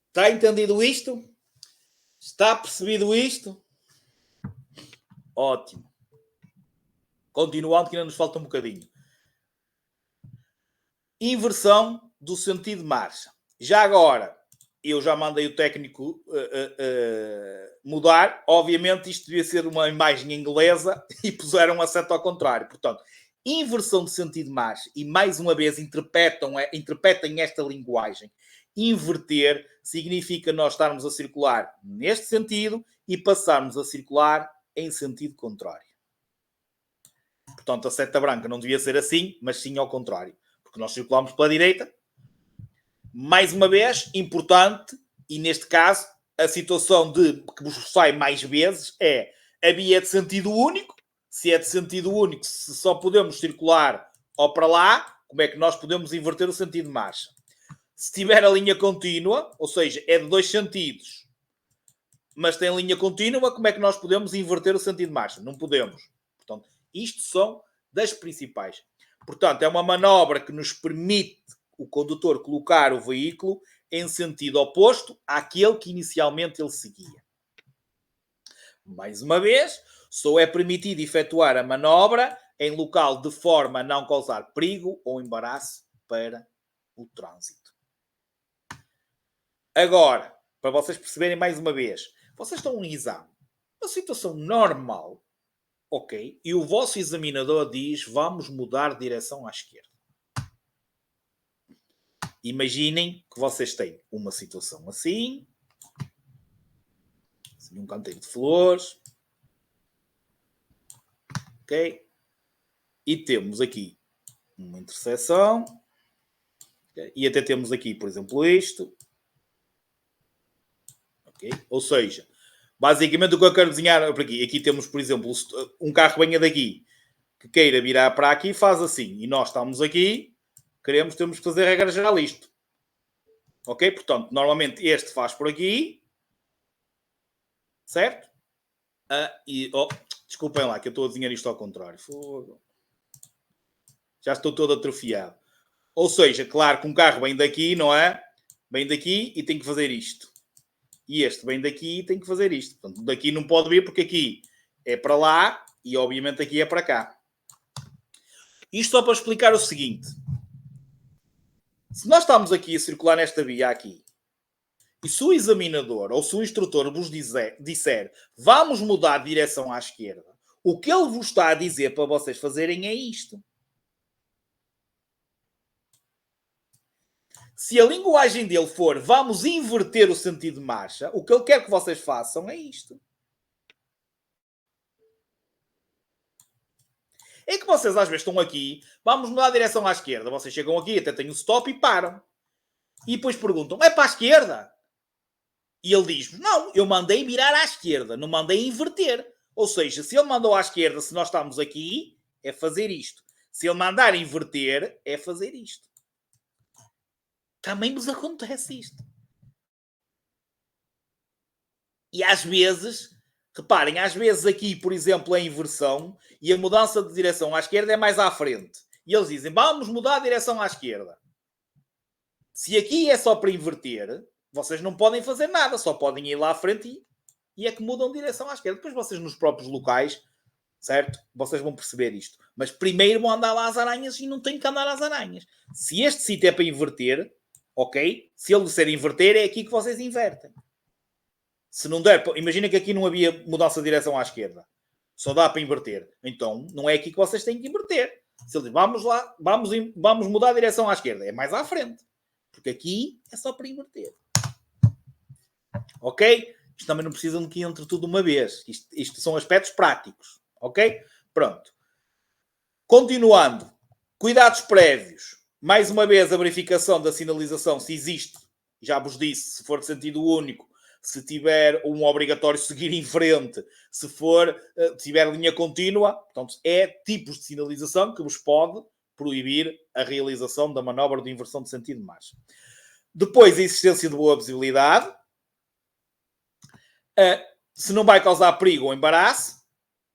Está entendido isto? Está percebido isto? Ótimo. Continuando, que ainda nos falta um bocadinho. Inversão do sentido de marcha. Já agora, eu já mandei o técnico mudar. Obviamente, isto devia ser uma imagem inglesa e puseram a seta ao contrário. Portanto, inversão de sentido de marcha. E, mais uma vez, interpretem esta linguagem. Inverter significa nós estarmos a circular neste sentido e passarmos a circular em sentido contrário. Portanto, a seta branca não devia ser assim, mas sim ao contrário. Porque nós circulamos pela direita. Mais uma vez, importante, e neste caso, a situação de que vos sai mais vezes é a via de sentido único. Se é de sentido único, se só podemos circular ou para lá, como é que nós podemos inverter o sentido de marcha? Se tiver a linha contínua, ou seja, é de 2 sentidos, mas tem linha contínua, como é que nós podemos inverter o sentido de marcha? Não podemos. Portanto, isto são das principais. Portanto, é uma manobra que nos permite o condutor colocar o veículo em sentido oposto àquele que inicialmente ele seguia. Mais uma vez, só é permitido efetuar a manobra em local de forma a não causar perigo ou embaraço para o trânsito. Agora, para vocês perceberem mais uma vez, vocês estão num exame, uma situação normal, ok? E o vosso examinador diz, vamos mudar de direção à esquerda. Imaginem que vocês têm uma situação assim, um canteiro de flores, ok? E temos aqui uma interseção, okay? E até temos aqui, por exemplo, isto, ok? Ou seja, basicamente o que eu quero desenhar por aqui, aqui temos, por exemplo, um carro venha daqui, que queira virar para aqui, faz assim, e nós estamos aqui, temos que fazer a regra geral isto. Ok? Portanto, normalmente este faz por aqui. Certo? Desculpem lá, que eu estou a desenhar isto ao contrário. Fogo. Já estou todo atrofiado. Ou seja, claro que um carro vem daqui, não é? Vem daqui e tem que fazer isto. E este vem daqui e tem que fazer isto. Portanto, daqui não pode vir porque aqui é para lá e obviamente aqui é para cá. Isto só para explicar o seguinte. Se nós estamos aqui a circular nesta via aqui, e se o examinador ou se o instrutor vos disser vamos mudar de direção à esquerda, O que ele vos está a dizer para vocês fazerem é isto. Se a linguagem dele for vamos inverter o sentido de marcha, o que ele quer que vocês façam é isto. É que vocês às vezes estão aqui, vamos mudar a direção à esquerda. Vocês chegam aqui, até têm o stop e param. E depois perguntam, é para a esquerda? E ele diz, não, eu mandei virar à esquerda, não mandei inverter. Ou seja, se ele mandou à esquerda, se nós estamos aqui, é fazer isto. Se ele mandar inverter, é fazer isto. Também nos acontece isto. E às vezes, reparem, às vezes aqui, por exemplo, a inversão e a mudança de direção à esquerda é mais à frente. E eles dizem, vamos mudar a direção à esquerda. Se aqui é só para inverter, vocês não podem fazer nada, só podem ir lá à frente e é que mudam de direção à esquerda. Depois vocês nos próprios locais, certo? Vocês vão perceber isto. Mas primeiro vão andar lá às aranhas e não têm que andar às aranhas. Se este sítio é para inverter, ok? Se ele disser inverter, é aqui que vocês invertem. Se não der, imagina que aqui não havia mudança de direção à esquerda. Só dá para inverter. Então, não é aqui que vocês têm que inverter. Se ele diz, vamos lá, vamos mudar a direção à esquerda. É mais à frente. Porque aqui é só para inverter. Ok? Isto também não precisam de que entre tudo uma vez. Isto são aspectos práticos. Ok? Pronto. Continuando. Cuidados prévios. Mais uma vez, a verificação da sinalização, se existe. Já vos disse, se for de sentido único, se tiver um obrigatório seguir em frente, se tiver linha contínua, portanto, é tipos de sinalização que vos pode proibir a realização da manobra de inversão de sentido de marcha. Depois, a existência de boa visibilidade. Se não vai causar perigo ou embaraço,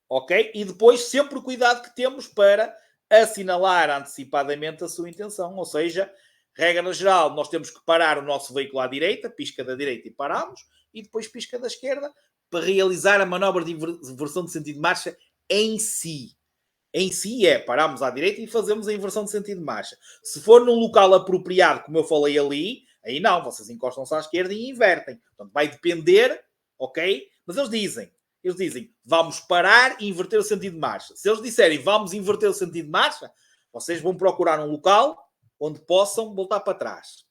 ok? E depois, sempre o cuidado que temos para assinalar antecipadamente a sua intenção, ou seja, regra geral, nós temos que parar o nosso veículo à direita, pisca da direita e paramos, e depois pisca da esquerda, para realizar a manobra de inversão de sentido de marcha em si. Em si paramos à direita e fazemos a inversão de sentido de marcha. Se for num local apropriado, como eu falei ali, aí não, vocês encostam-se à esquerda e invertem. Portanto, vai depender, ok? Mas eles dizem, vamos parar e inverter o sentido de marcha. Se eles disserem, vamos inverter o sentido de marcha, vocês vão procurar um local onde possam voltar para trás.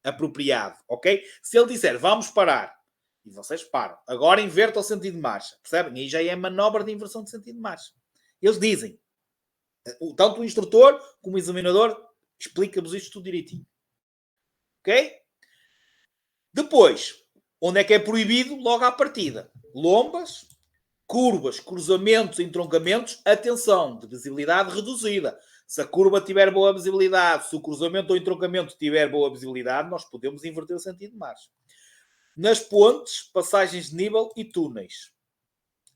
Apropriado, ok? Se ele disser, vamos parar, e vocês param. Agora inverta o sentido de marcha. Percebem? Aí já é manobra de inversão de sentido de marcha. Eles dizem. Tanto o instrutor como o examinador explica-vos isto tudo direitinho. Ok? Depois, onde é que é proibido? Logo à partida. Lombas, curvas, cruzamentos, entroncamentos. Atenção, de visibilidade reduzida. Se a curva tiver boa visibilidade, se o cruzamento ou entroncamento tiver boa visibilidade, nós podemos inverter o sentido de marcha. Nas pontes, passagens de nível e túneis.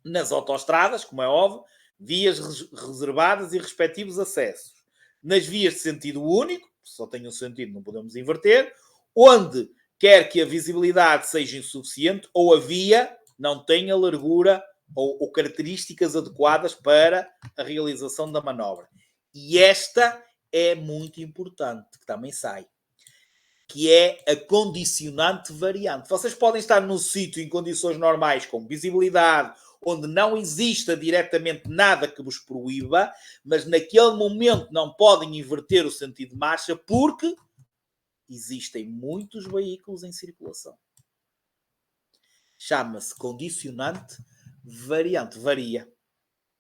Nas autoestradas, como é óbvio, vias reservadas e respectivos acessos. Nas vias de sentido único, só tem um sentido, não podemos inverter, onde quer que a visibilidade seja insuficiente ou a via não tenha largura ou características adequadas para a realização da manobra. E esta é muito importante, que também sai, que é a condicionante variante. Vocês podem estar num sítio em condições normais, com visibilidade, onde não exista diretamente nada que vos proíba, mas naquele momento não podem inverter o sentido de marcha porque existem muitos veículos em circulação. Chama-se condicionante variante. Varia.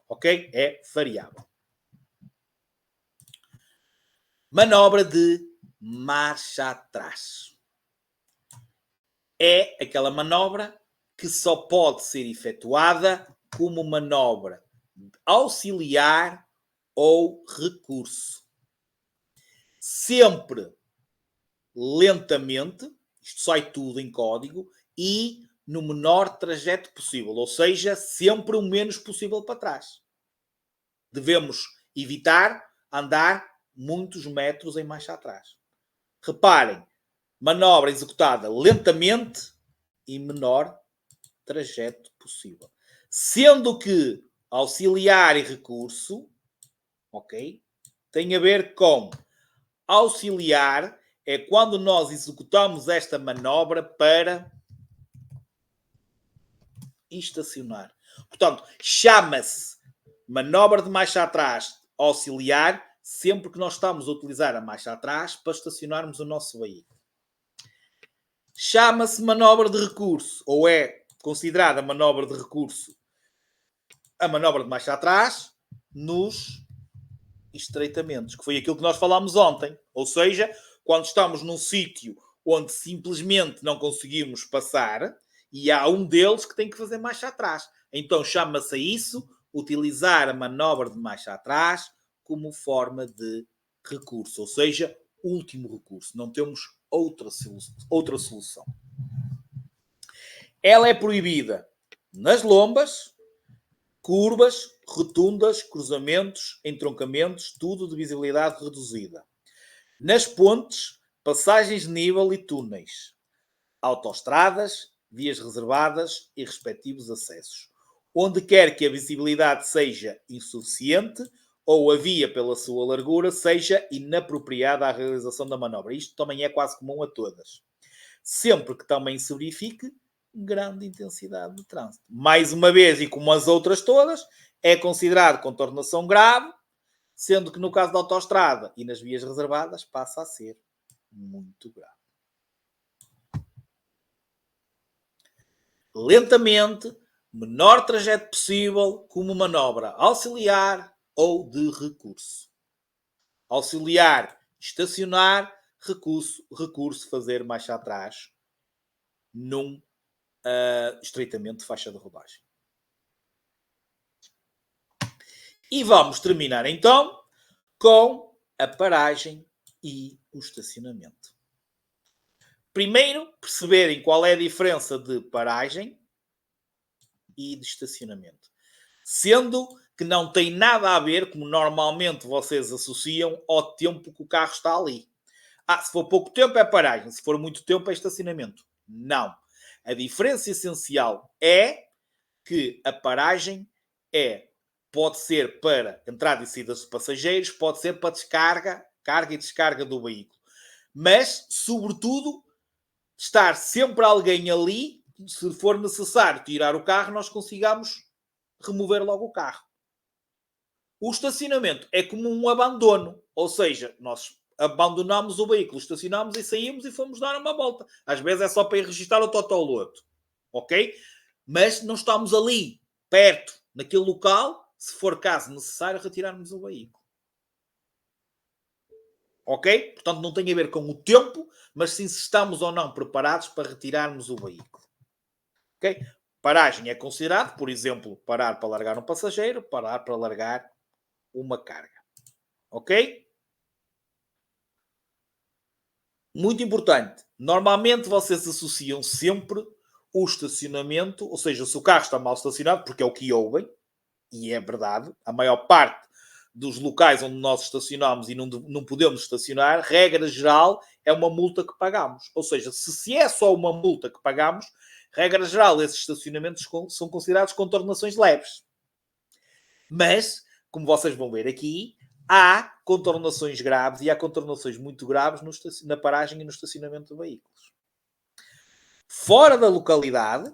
Ok? É variável. Manobra de marcha atrás. É aquela manobra que só pode ser efetuada como manobra auxiliar ou recurso. Sempre lentamente, isto sai tudo em código, e no menor trajeto possível, ou seja, sempre o menos possível para trás. Devemos evitar andar muitos metros em marcha atrás. Reparem, manobra executada lentamente e menor trajeto possível. Sendo que auxiliar e recurso, ok, tem a ver com auxiliar é quando nós executamos esta manobra para estacionar. Portanto, chama-se manobra de marcha atrás auxiliar sempre que nós estamos a utilizar a marcha atrás para estacionarmos o nosso veículo. Chama-se manobra de recurso, ou é considerada manobra de recurso a manobra de marcha atrás nos estreitamentos, que foi aquilo que nós falámos ontem. Ou seja, quando estamos num sítio onde simplesmente não conseguimos passar e há um deles que tem que fazer marcha atrás. Então chama-se a isso utilizar a manobra de marcha atrás como forma de recurso, ou seja, último recurso. Não temos outra solução. Ela é proibida nas lombas, curvas, rotundas, cruzamentos, entroncamentos, tudo de visibilidade reduzida. Nas pontes, passagens de nível e túneis, autoestradas, vias reservadas e respectivos acessos. Onde quer que a visibilidade seja insuficiente ou a via pela sua largura seja inapropriada à realização da manobra. Isto também é quase comum a todas. Sempre que também se verifique grande intensidade de trânsito. Mais uma vez, e como as outras todas, é considerado contornação grave, sendo que no caso da autoestrada e nas vias reservadas passa a ser muito grave. Lentamente, menor trajeto possível, como manobra auxiliar ou de recurso. Auxiliar, estacionar, recurso, fazer marcha atrás num estreitamento de faixa de rodagem. E vamos terminar então com a paragem e o estacionamento. Primeiro, perceberem qual é a diferença de paragem e de estacionamento. Sendo que não tem nada a ver, como normalmente vocês associam, ao tempo que o carro está ali. Se for pouco tempo é paragem, se for muito tempo é estacionamento. Não. A diferença essencial é que a paragem pode ser para entrada e saída de passageiros, pode ser para descarga, carga e descarga do veículo. Mas, sobretudo, estar sempre alguém ali, se for necessário tirar o carro, nós consigamos remover logo o carro. O estacionamento é como um abandono, ou seja, nós abandonamos o veículo, estacionamos e saímos e fomos dar uma volta. Às vezes é só para ir registrar o totoloto, ok? Mas não estamos ali, perto, naquele local, se for caso necessário, retirarmos o veículo. Ok? Portanto, não tem a ver com o tempo, mas sim se estamos ou não preparados para retirarmos o veículo. Ok? Paragem é considerado, por exemplo, parar para largar um passageiro, parar para largar uma carga. Ok? Muito importante. Normalmente vocês associam sempre o estacionamento, ou seja, se o carro está mal estacionado, porque é o que ouvem, e é verdade, a maior parte dos locais onde nós estacionamos e não podemos estacionar, regra geral, é uma multa que pagamos. Ou seja, se é só uma multa que pagamos, regra geral, esses estacionamentos são considerados contornações leves. Mas, como vocês vão ver aqui, há contornações graves e há contornações muito graves na paragem e no estacionamento de veículos. Fora da localidade,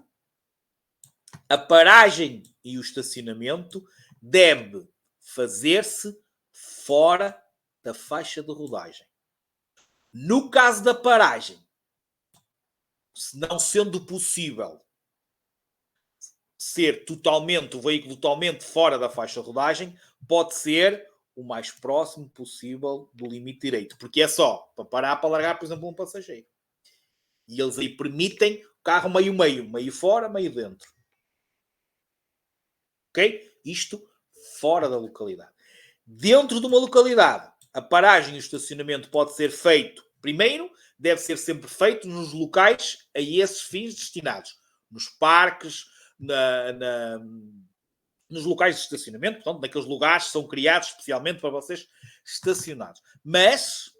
a paragem e o estacionamento deve fazer-se fora da faixa de rodagem. No caso da paragem, não sendo possível ser o veículo totalmente fora da faixa de rodagem, pode ser o mais próximo possível do limite direito. Porque é só para parar para largar, por exemplo, um passageiro. E eles aí permitem o carro meio fora, meio dentro. Ok? Isto fora da localidade. Dentro de uma localidade, a paragem e o estacionamento pode ser feito, primeiro, deve ser sempre feito nos locais a esses fins destinados. Nos parques, nos locais de estacionamento, portanto, naqueles lugares que são criados especialmente para vocês estacionados. Mas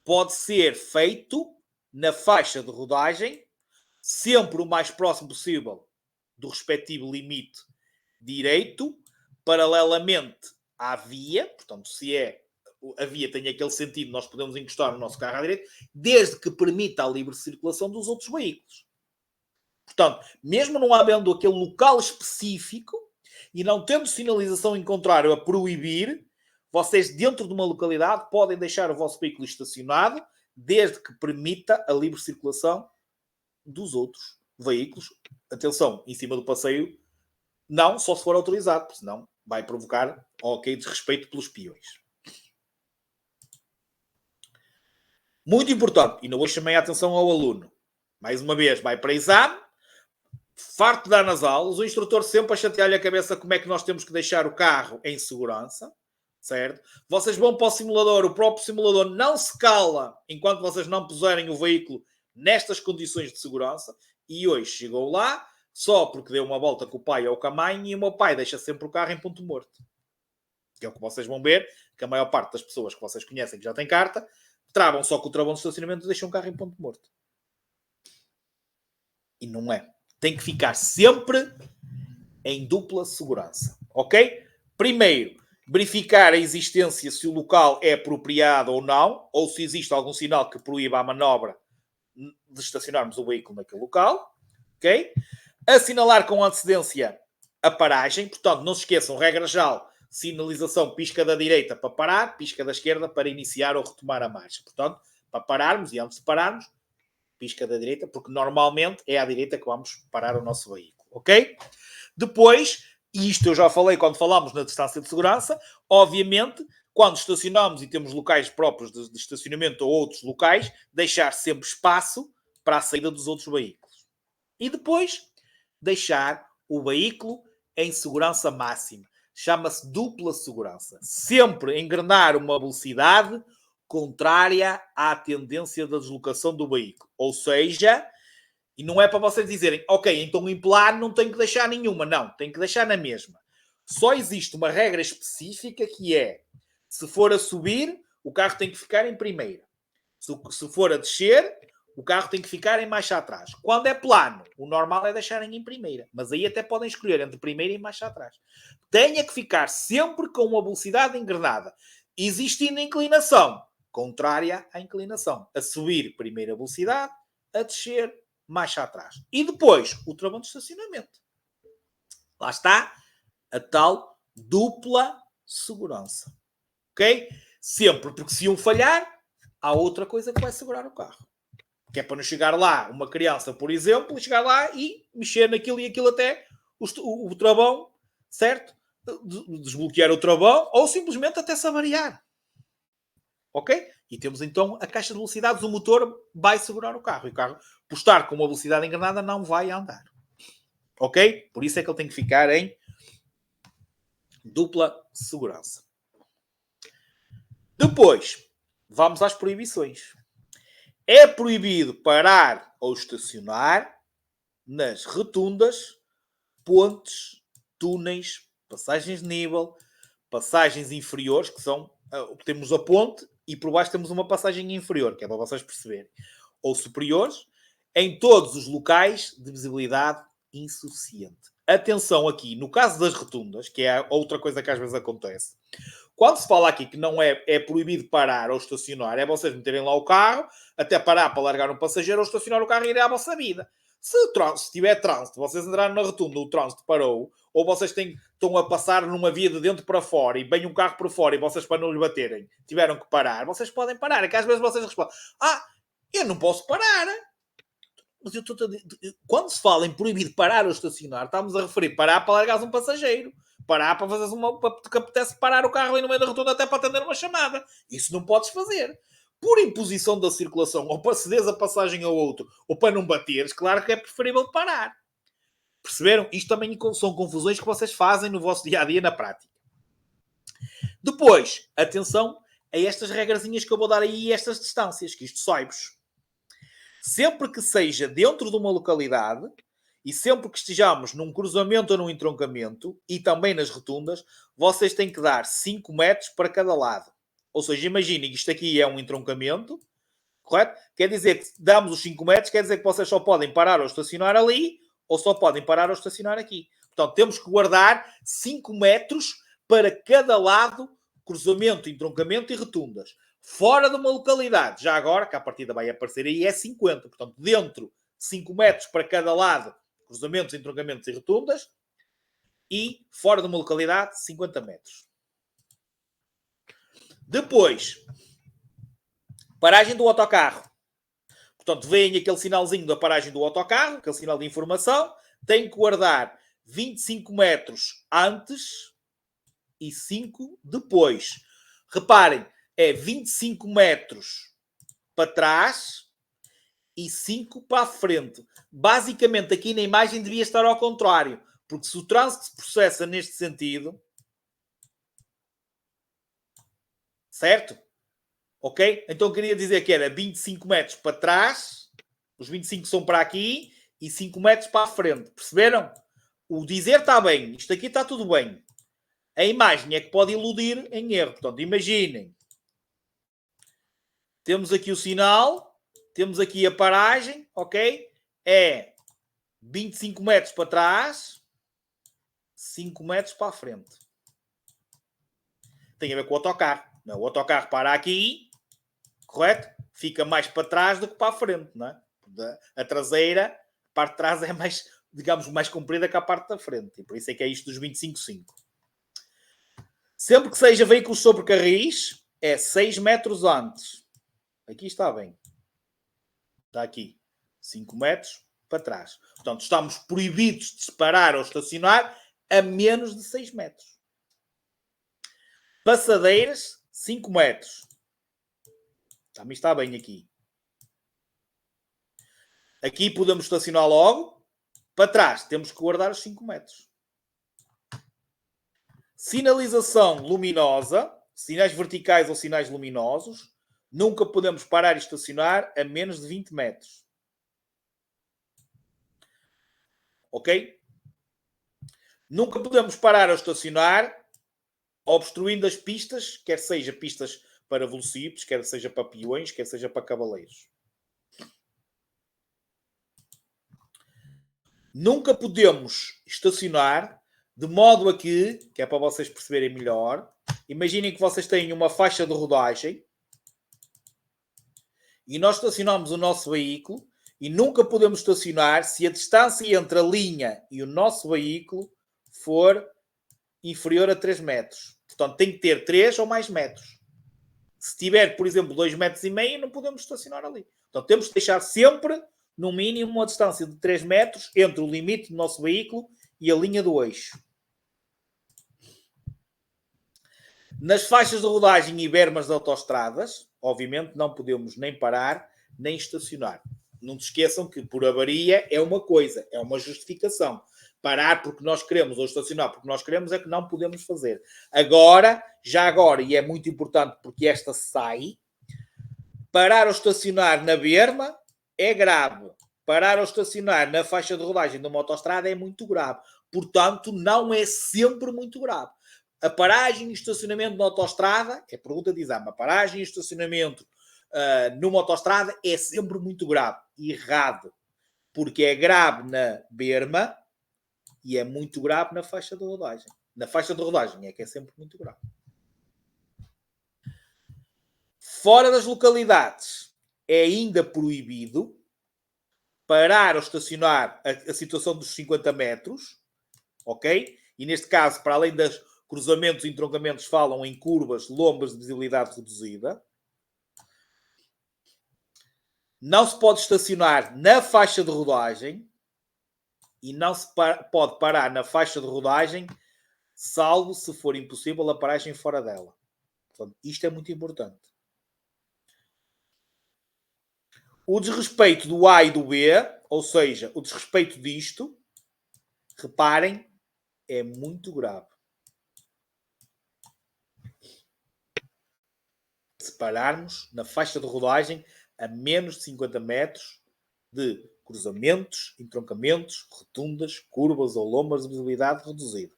pode ser feito na faixa de rodagem, sempre o mais próximo possível do respectivo limite direito, paralelamente à via, portanto, se a via tem aquele sentido, nós podemos encostar o nosso carro à direita, desde que permita a livre circulação dos outros veículos. Portanto, mesmo não havendo aquele local específico e não tendo sinalização em contrário a proibir, vocês dentro de uma localidade podem deixar o vosso veículo estacionado desde que permita a livre circulação dos outros veículos. Atenção, em cima do passeio, não, só se for autorizado, porque senão vai provocar, ok, desrespeito pelos peões. Muito importante, e não vou chamar a atenção ao aluno. Mais uma vez, vai para exame, farto de dar nas aulas, o instrutor sempre a chatear-lhe a cabeça como é que nós temos que deixar o carro em segurança, certo? Vocês vão para o simulador, o próprio simulador não se cala enquanto vocês não puserem o veículo nestas condições de segurança, e hoje chegou lá só porque deu uma volta com o pai ou com a mãe e o meu pai deixa sempre o carro em ponto morto. Que é o que vocês vão ver, que a maior parte das pessoas que vocês conhecem que já têm carta, travam só com o travão de estacionamento e deixam o carro em ponto morto. E não é. Tem que ficar sempre em dupla segurança. Ok? Primeiro, verificar a existência se o local é apropriado ou não, ou se existe algum sinal que proíba a manobra de estacionarmos o veículo naquele local. Ok? Assinalar com antecedência a paragem. Portanto, não se esqueçam, regra geral, sinalização pisca da direita para parar, pisca da esquerda para iniciar ou retomar a marcha. Portanto, para pararmos e antes de pararmos, pisca da direita, porque normalmente é à direita que vamos parar o nosso veículo, ok? Depois, e isto eu já falei quando falámos na distância de segurança, obviamente, quando estacionamos e temos locais próprios de estacionamento ou outros locais, deixar sempre espaço para a saída dos outros veículos. E depois, deixar o veículo em segurança máxima. Chama-se dupla segurança. Sempre engrenar uma velocidade contrária à tendência da deslocação do veículo. Ou seja, e não é para vocês dizerem, ok, então em plano não tenho que deixar nenhuma. Não, tem que deixar na mesma. Só existe uma regra específica que é, se for a subir, o carro tem que ficar em primeira. Se for a descer, o carro tem que ficar em marcha atrás. Quando é plano, o normal é deixarem em primeira. Mas aí até podem escolher entre primeira e marcha atrás. Tenha que ficar sempre com uma velocidade engrenada. Existindo inclinação, contrária à inclinação. A subir, primeira velocidade. A descer, marcha atrás. E depois, o travão de estacionamento. Lá está a tal dupla segurança. Ok? Sempre, porque se um falhar, há outra coisa que vai segurar o carro. Que é para não chegar lá uma criança, por exemplo, chegar lá e mexer naquilo e aquilo até o travão, certo? Desbloquear o travão ou simplesmente até se avariar. Ok? E temos então a caixa de velocidades, o motor vai segurar o carro. E o carro, por estar com uma velocidade engrenada, não vai andar. Ok? Por isso é que ele tem que ficar em dupla segurança. Depois, vamos às proibições. É proibido parar ou estacionar nas rotundas, pontes, túneis, passagens de nível, passagens inferiores, que são... temos a ponte e por baixo temos uma passagem inferior, que é para vocês perceberem. Ou superiores, em todos os locais de visibilidade insuficiente. Atenção aqui, no caso das rotundas, que é outra coisa que às vezes acontece, quando se fala aqui que não é proibido parar ou estacionar, é vocês meterem lá o carro, até parar para largar um passageiro ou estacionar o carro e ir à vossa vida. Se tiver trânsito, vocês entraram na rotunda, o trânsito parou, ou vocês estão a passar numa via de dentro para fora e vem um carro por fora e vocês, para não lhe baterem, tiveram que parar, vocês podem parar. É que às vezes vocês respondem, eu não posso parar. Mas eu estou a dizer, quando se fala em proibido parar ou estacionar, estamos a referir parar para largares um passageiro. Parar para fazeres que apetece parar o carro ali no meio da rotunda até para atender uma chamada. Isso não podes fazer. Por imposição da circulação, ou para cederes a passagem ao outro, ou para não bateres, claro que é preferível parar. Perceberam? Isto também são confusões que vocês fazem no vosso dia-a-dia na prática. Depois, atenção a estas regrazinhas que eu vou dar aí e estas distâncias, que isto sai-vos. Sempre que seja dentro de uma localidade e sempre que estejamos num cruzamento ou num entroncamento e também nas rotundas, vocês têm que dar 5 metros para cada lado. Ou seja, imaginem que isto aqui é um entroncamento, correto? Quer dizer que damos os 5 metros, quer dizer que vocês só podem parar ou estacionar ali ou só podem parar ou estacionar aqui. Portanto, temos que guardar 5 metros para cada lado, cruzamento, entroncamento e rotundas. Fora de uma localidade, já agora, que a partida vai aparecer aí, é 50. Portanto, dentro 5 metros para cada lado, cruzamentos, entroncamentos e rotundas, e fora de uma localidade, 50 metros. Depois, paragem do autocarro. Portanto, vem aquele sinalzinho da paragem do autocarro, aquele sinal de informação, tem que guardar 25 metros antes e 5 depois. Reparem, é 25 metros para trás e 5 para a frente. Basicamente, aqui na imagem devia estar ao contrário, porque se o trânsito se processa neste sentido, certo? Ok? Então queria dizer que era 25 metros para trás, os 25 são para aqui e 5 metros para a frente. Perceberam? O dizer está bem, isto aqui está tudo bem. A imagem é que pode iludir em erro. Portanto, imaginem. Temos aqui o sinal, temos aqui a paragem, ok? É 25 metros para trás, 5 metros para a frente. Tem a ver com o autocarro. O autocarro para aqui, correto? Fica mais para trás do que para a frente, não é? A traseira, a parte de trás é mais, digamos, mais comprida que a parte da frente. E por isso é que é isto dos 25,5. Sempre que seja veículos sobre carris, é 6 metros antes. Aqui está bem. Está aqui. 5 metros para trás. Portanto, estamos proibidos de parar ou estacionar a menos de 6 metros. Passadeiras, 5 metros. Também está bem aqui. Aqui podemos estacionar logo. Para trás, temos que guardar os 5 metros. Sinalização luminosa, sinais verticais ou sinais luminosos, nunca podemos parar e estacionar a menos de 20 metros. Ok? Nunca podemos parar ou estacionar obstruindo as pistas, quer seja pistas para velocípedes, quer seja para peões, quer seja para cavaleiros. Nunca podemos estacionar de modo a que é para vocês perceberem melhor, imaginem que vocês têm uma faixa de rodagem e nós estacionamos o nosso veículo e nunca podemos estacionar se a distância entre a linha e o nosso veículo for inferior a 3 metros. Portanto, tem que ter 3 ou mais metros. Se tiver, por exemplo, 2,5 metros, não podemos estacionar ali. Então, temos que deixar sempre, no mínimo, uma distância de 3 metros entre o limite do nosso veículo e a linha do eixo. Nas faixas de rodagem e bermas de autoestradas, obviamente, não podemos nem parar, nem estacionar. Não se esqueçam que, por avaria, é uma coisa, é uma justificação. Parar porque nós queremos ou estacionar porque nós queremos é que não podemos fazer. Agora, já agora, e é muito importante porque esta sai, parar ou estacionar na berma é grave. Parar ou estacionar na faixa de rodagem de uma autoestrada é muito grave. Portanto, não é sempre muito grave. A paragem e estacionamento na autoestrada, é pergunta de exame, a paragem e estacionamento numa autoestrada é sempre muito grave. Errado. Porque é grave na berma e é muito grave na faixa de rodagem. Na faixa de rodagem é que é sempre muito grave. Fora das localidades é ainda proibido parar ou estacionar a situação dos 50 metros, ok? E neste caso, para além dos cruzamentos e entroncamentos, falam em curvas, lombas de visibilidade reduzida. Não se pode estacionar na faixa de rodagem e não se pode parar na faixa de rodagem, salvo se for impossível a paragem fora dela. Portanto, isto é muito importante. O desrespeito do A e do B, ou seja, o desrespeito disto, reparem, é muito grave. Se pararmos na faixa de rodagem a menos de 50 metros de cruzamentos, entroncamentos, rotundas, curvas ou lombas de visibilidade reduzida.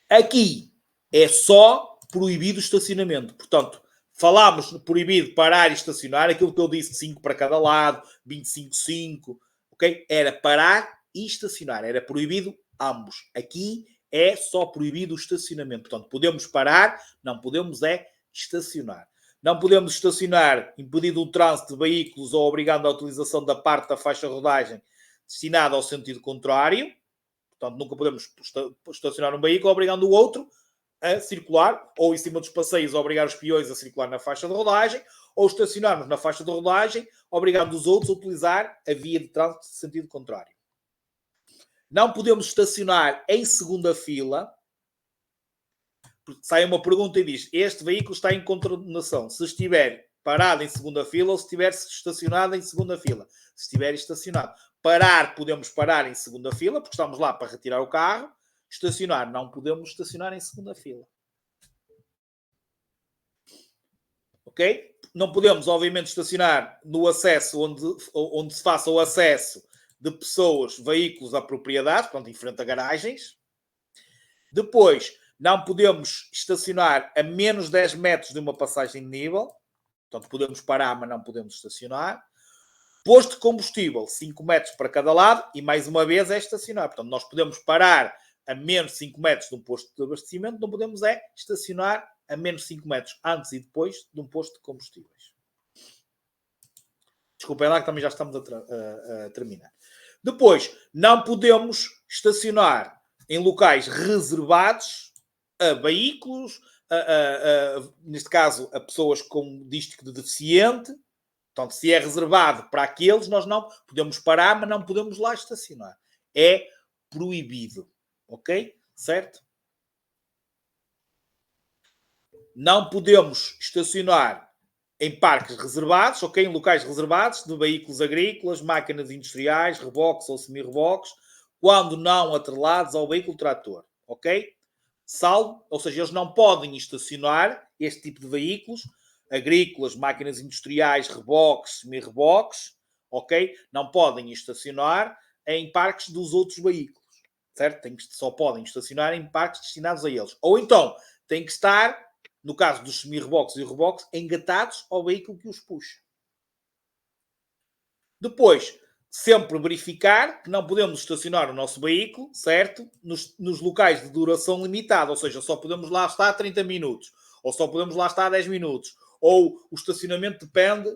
Aqui é só proibido o estacionamento. Portanto, falámos no proibido parar e estacionar, aquilo que eu disse, 5 para cada lado, 25,5, ok? Era parar e estacionar, era proibido ambos. Aqui é só proibido o estacionamento. Portanto, podemos parar, não podemos é estacionar. Não podemos estacionar impedindo o trânsito de veículos ou obrigando a utilização da parte da faixa de rodagem destinada ao sentido contrário. Portanto, nunca podemos estacionar um veículo obrigando o outro a circular, ou em cima dos passeios obrigar os peões a circular na faixa de rodagem, ou estacionarmos na faixa de rodagem obrigando os outros a utilizar a via de trânsito de sentido contrário. Não podemos estacionar em segunda fila. Sai uma pergunta e diz: este veículo está em contornação. Se estiver parado em segunda fila ou se estiver estacionado em segunda fila. Se estiver estacionado. Parar, podemos parar em segunda fila, porque estamos lá para retirar o carro. Estacionar, não podemos estacionar em segunda fila. Ok? Não podemos, obviamente, estacionar no acesso onde se faça o acesso de pessoas, veículos à propriedade, portanto, em frente a garagens. Depois, não podemos estacionar a menos 10 metros de uma passagem de nível. Portanto, podemos parar, mas não podemos estacionar. Posto de combustível, 5 metros para cada lado. E, mais uma vez, é estacionar. Portanto, nós podemos parar a menos 5 metros de um posto de abastecimento. Não podemos estacionar a menos 5 metros antes e depois de um posto de combustíveis. Desculpem lá que também já estamos a terminar. Depois, não podemos estacionar em locais reservados a veículos, neste caso, a pessoas com dístico de deficiente. Portanto, se é reservado para aqueles, nós não podemos parar, mas não podemos lá estacionar. É proibido. Ok? Certo? Não podemos estacionar em parques reservados, ok? Em locais reservados de veículos agrícolas, máquinas industriais, reboques ou semi-reboques, quando não atrelados ao veículo trator, ok? Salvo, ou seja, eles não podem estacionar este tipo de veículos agrícolas, máquinas industriais, reboques, semi-reboques, ok? Não podem estacionar em parques dos outros veículos, certo? Só podem estacionar em parques destinados a eles. Ou então, tem que estar, no caso dos semi-reboques e reboques, engatados ao veículo que os puxa. Depois, sempre verificar que não podemos estacionar o nosso veículo, certo? Nos locais de duração limitada, ou seja, só podemos lá estar 30 minutos, ou só podemos lá estar 10 minutos, ou o estacionamento depende...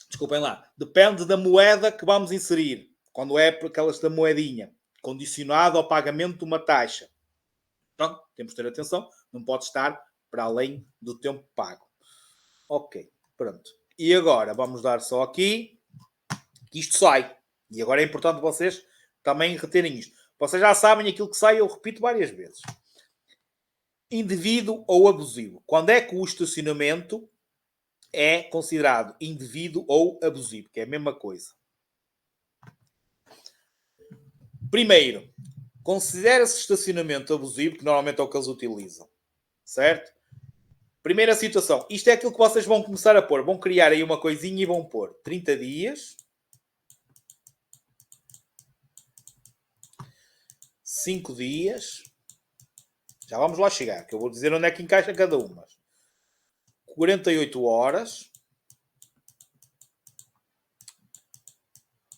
Desculpem lá. Depende da moeda que vamos inserir, quando é por aquelas da moedinha, condicionado ao pagamento de uma taxa. Então, temos de ter atenção, não pode estar para além do tempo pago. Ok, pronto. E agora, vamos dar só aqui, que isto sai. E agora é importante vocês também reterem isto. Vocês já sabem aquilo que sai, eu repito várias vezes. Indevido ou abusivo. Quando é que o estacionamento é considerado indevido ou abusivo? Que é a mesma coisa. Primeiro, considera-se estacionamento abusivo, que normalmente é o que eles utilizam. Certo? Primeira situação. Isto é aquilo que vocês vão começar a pôr. Vão criar aí uma coisinha e vão pôr 30 dias. 5 dias. Já vamos lá chegar, que eu vou dizer onde é que encaixa cada uma. 48 horas.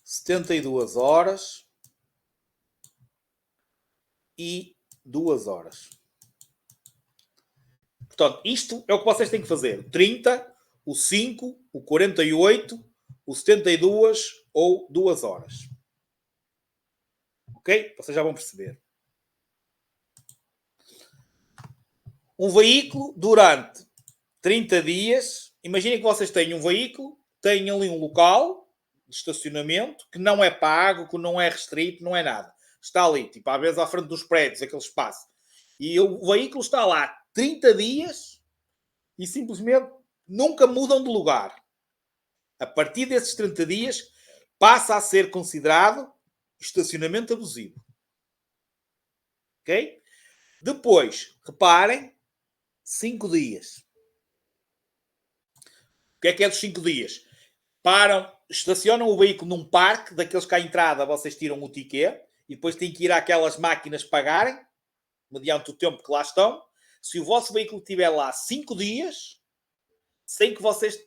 72 horas. E 2 horas. Portanto, isto é o que vocês têm que fazer. O 30, o 5, o 48, o 72 ou 2 horas. Ok? Vocês já vão perceber. Um veículo durante 30 dias. Imaginem que vocês têm um veículo, têm ali um local de estacionamento que não é pago, que não é restrito, não é nada. Está ali, tipo, às vezes à frente dos prédios, aquele espaço. E o veículo está lá 30 dias e simplesmente nunca mudam de lugar. A partir desses 30 dias, passa a ser considerado estacionamento abusivo. Ok? Depois, reparem, 5 dias. O que é dos 5 dias? Param, estacionam o veículo num parque, daqueles que à entrada vocês tiram o ticket, e depois têm que ir àquelas máquinas pagarem, mediante o tempo que lá estão. Se o vosso veículo estiver lá 5 dias, sem que vocês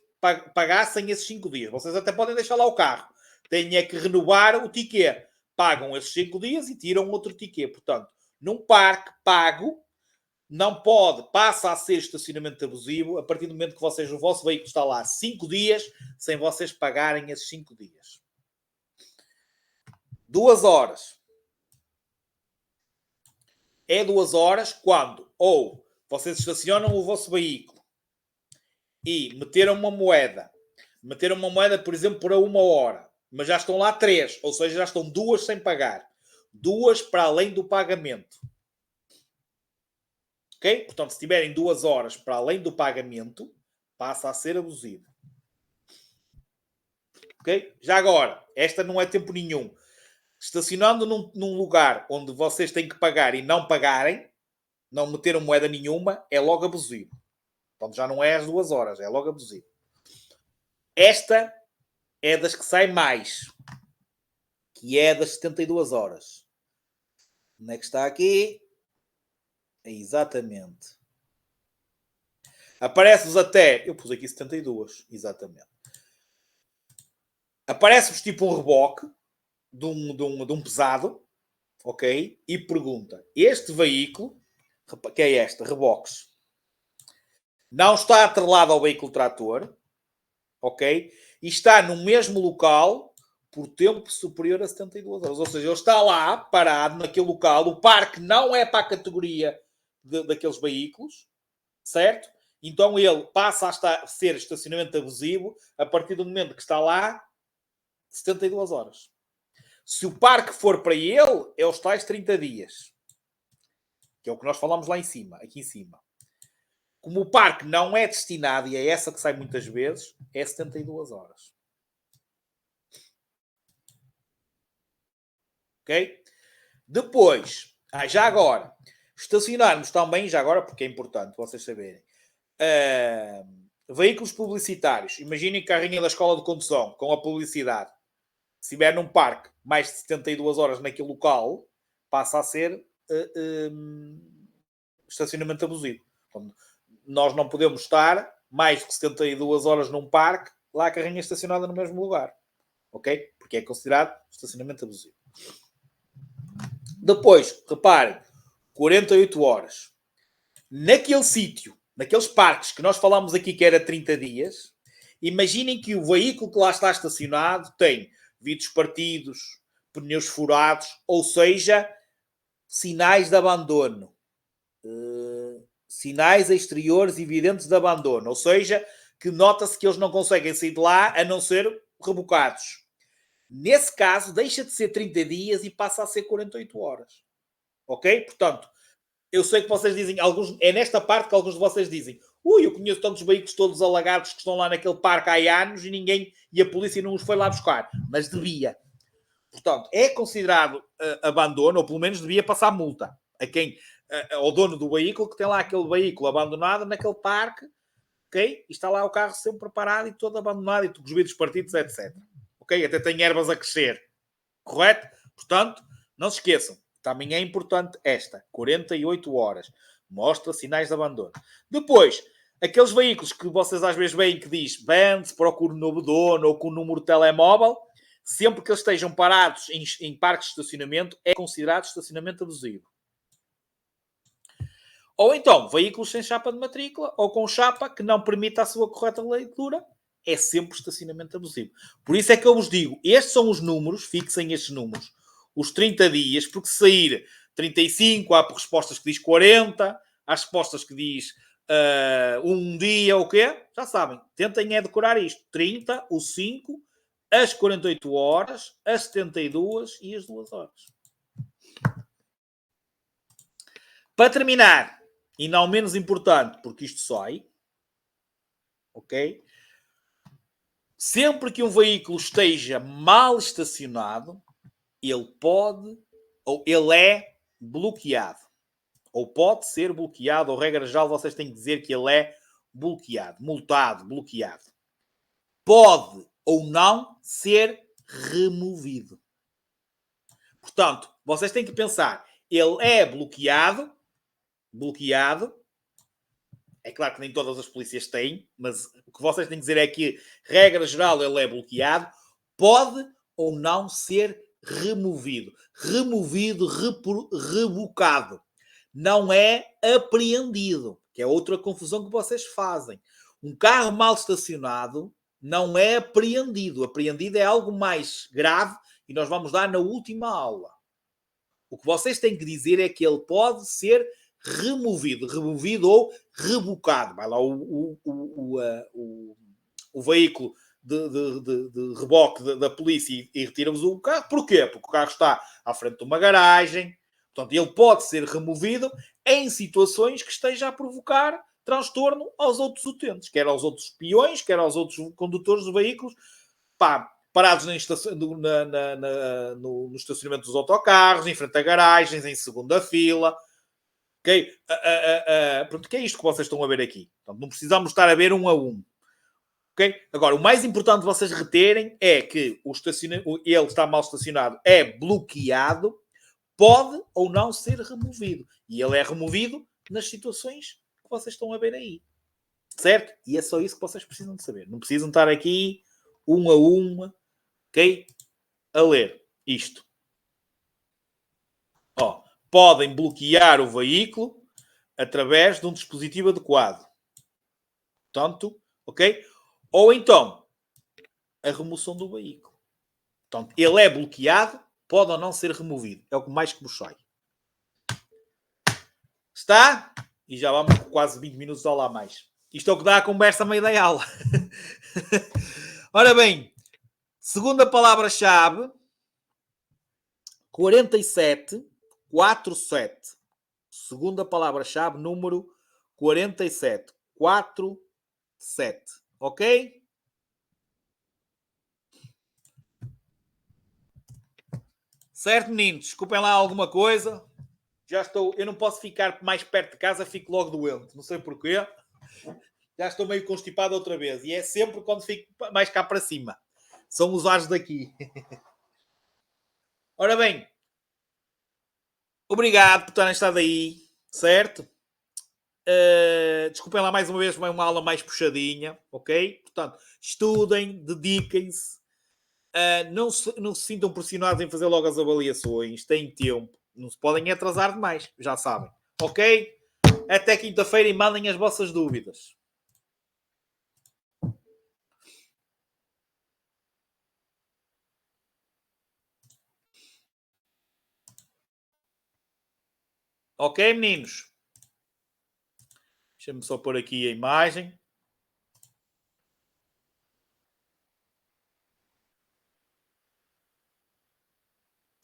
pagassem esses 5 dias, vocês até podem deixar lá o carro. Têm é que renovar o ticket. Pagam esses 5 dias e tiram outro ticket. Portanto, num parque pago, não pode, passa a ser estacionamento abusivo a partir do momento que o vosso veículo está lá 5 dias sem vocês pagarem esses 5 dias. 2 horas. É 2 horas quando ou vocês estacionam o vosso veículo e meteram uma moeda, por exemplo, por 1 hora, mas já estão lá 3, ou seja, já estão 2 sem pagar. 2 para além do pagamento. Ok? Portanto, se tiverem 2 horas para além do pagamento, passa a ser abusivo. Ok? Já agora, esta não é tempo nenhum. Estacionando num lugar onde vocês têm que pagar e não pagarem, não meteram moeda nenhuma, é logo abusivo. Portanto, já não é às 2 horas, é logo abusivo. Esta é das que sai mais, que é das 72 horas. Onde é que está aqui? Exatamente. Aparece-vos até... Eu pus aqui 72, exatamente. Aparece-vos tipo um reboque de um pesado, ok? E pergunta, este veículo, que é este, reboques, não está atrelado ao veículo trator, ok? E está no mesmo local por tempo superior a 72 horas. Ou seja, ele está lá, parado naquele local, o parque não é para a categoria daqueles veículos, certo? Então ele passa a ser estacionamento abusivo a partir do momento que está lá 72 horas. Se o parque for para ele, é os tais 30 dias. Que é o que nós falamos lá em cima, aqui em cima. Como o parque não é destinado, e é essa que sai muitas vezes, é 72 horas. Ok? Depois, já agora, estacionarmos também, já agora, porque é importante vocês saberem, veículos publicitários. Imaginem a carrinha da escola de condução, com a publicidade. Se estiver num parque mais de 72 horas naquele local, passa a ser estacionamento abusivo. Então, nós não podemos estar mais de 72 horas num parque, lá a carrinha estacionada no mesmo lugar. Ok? Porque é considerado estacionamento abusivo. Depois, reparem, 48 horas. Naquele sítio, naqueles parques que nós falámos aqui que era 30 dias, imaginem que o veículo que lá está estacionado tem vidros partidos, pneus furados, ou seja, sinais de abandono. Sinais exteriores evidentes de abandono. Ou seja, que nota-se que eles não conseguem sair de lá a não ser rebocados. Nesse caso, deixa de ser 30 dias e passa a ser 48 horas. Ok? Portanto, eu sei que vocês dizem, é nesta parte que alguns de vocês dizem, eu conheço tantos veículos todos alagados que estão lá naquele parque há anos e a polícia não os foi lá buscar. Mas devia. Portanto, é considerado abandono, ou pelo menos devia passar multa ao dono do veículo que tem lá aquele veículo abandonado naquele parque, ok? E está lá o carro sempre preparado e todo abandonado, e com os vidros partidos, etc. Ok? Até tem ervas a crescer. Correto? Portanto, não se esqueçam. Também é importante esta. 48 horas. Mostra sinais de abandono. Depois, aqueles veículos que vocês às vezes veem que diz vende-se, procure um novo dono ou com o número de telemóvel, sempre que eles estejam parados em parques de estacionamento, é considerado estacionamento abusivo. Ou então, veículos sem chapa de matrícula ou com chapa que não permita a sua correta leitura, é sempre estacionamento abusivo. Por isso é que eu vos digo, estes são os números, fixem estes números, os 30 dias, porque se sair 35, há respostas que diz 40, há respostas que diz um dia ou o quê, já sabem, tentem decorar isto, 30, o 5, as 48 horas, as 72 e as 2 horas. Para terminar, e não menos importante, porque isto sai, ok? Sempre que um veículo esteja mal estacionado, ele pode, ou ele é bloqueado. Ou pode ser bloqueado, ou regra geral, vocês têm que dizer que ele é bloqueado, multado, bloqueado. Pode ou não ser removido. Portanto, vocês têm que pensar, ele é bloqueado, é claro que nem todas as polícias têm, mas o que vocês têm que dizer é que, regra geral, ele é bloqueado, pode ou não ser removido. Removido, rebocado. não é apreendido, que é outra confusão que vocês fazem. Um carro mal estacionado não é apreendido. Apreendido é algo mais grave e nós vamos dar na última aula. O que vocês têm que dizer é que ele pode ser removido ou rebocado. Vai lá o veículo de reboque da polícia e retira-vos o carro. Porquê? Porque o carro está à frente de uma garagem. Portanto, ele pode ser removido em situações que esteja a provocar transtorno aos outros utentes, quer aos outros peões, quer aos outros condutores de veículos, parados no estacionamento dos autocarros, em frente a garagens, em segunda fila. Ok? Pronto, que é isto que vocês estão a ver aqui. Portanto, não precisamos estar a ver um a um. Okay? Agora, o mais importante de vocês reterem é que ele está mal estacionado, é bloqueado, pode ou não ser removido. E ele é removido nas situações que vocês estão a ver aí. Certo? E é só isso que vocês precisam de saber. Não precisam estar aqui um a um, ok? A ler isto. Ó, podem bloquear o veículo através de um dispositivo adequado. Portanto, ok? Ou então, a remoção do veículo. Portanto, ele é bloqueado, pode ou não ser removido. É o que mais que vos sai. Está? E já vamos com quase 20 minutos a lá mais. Isto é o que dá a conversa a meio da aula. Ora bem, segunda palavra-chave, 4747. Segunda palavra-chave, número 4747. Ok? Certo, meninos? Desculpem lá alguma coisa. Já estou... Eu não posso ficar mais perto de casa, fico logo doente. Não sei porquê. Já estou meio constipado outra vez. E é sempre quando fico mais cá para cima. São os ares daqui. Ora bem. Obrigado por terem estado aí. Certo? Desculpem lá mais uma vez, foi uma aula mais puxadinha. Ok? Portanto, estudem, dediquem-se. Não se sintam pressionados em fazer logo as avaliações. Têm tempo. Não se podem atrasar demais. Já sabem. Ok? Até quinta-feira e mandem as vossas dúvidas. Ok, meninos? Deixa-me só pôr aqui a imagem.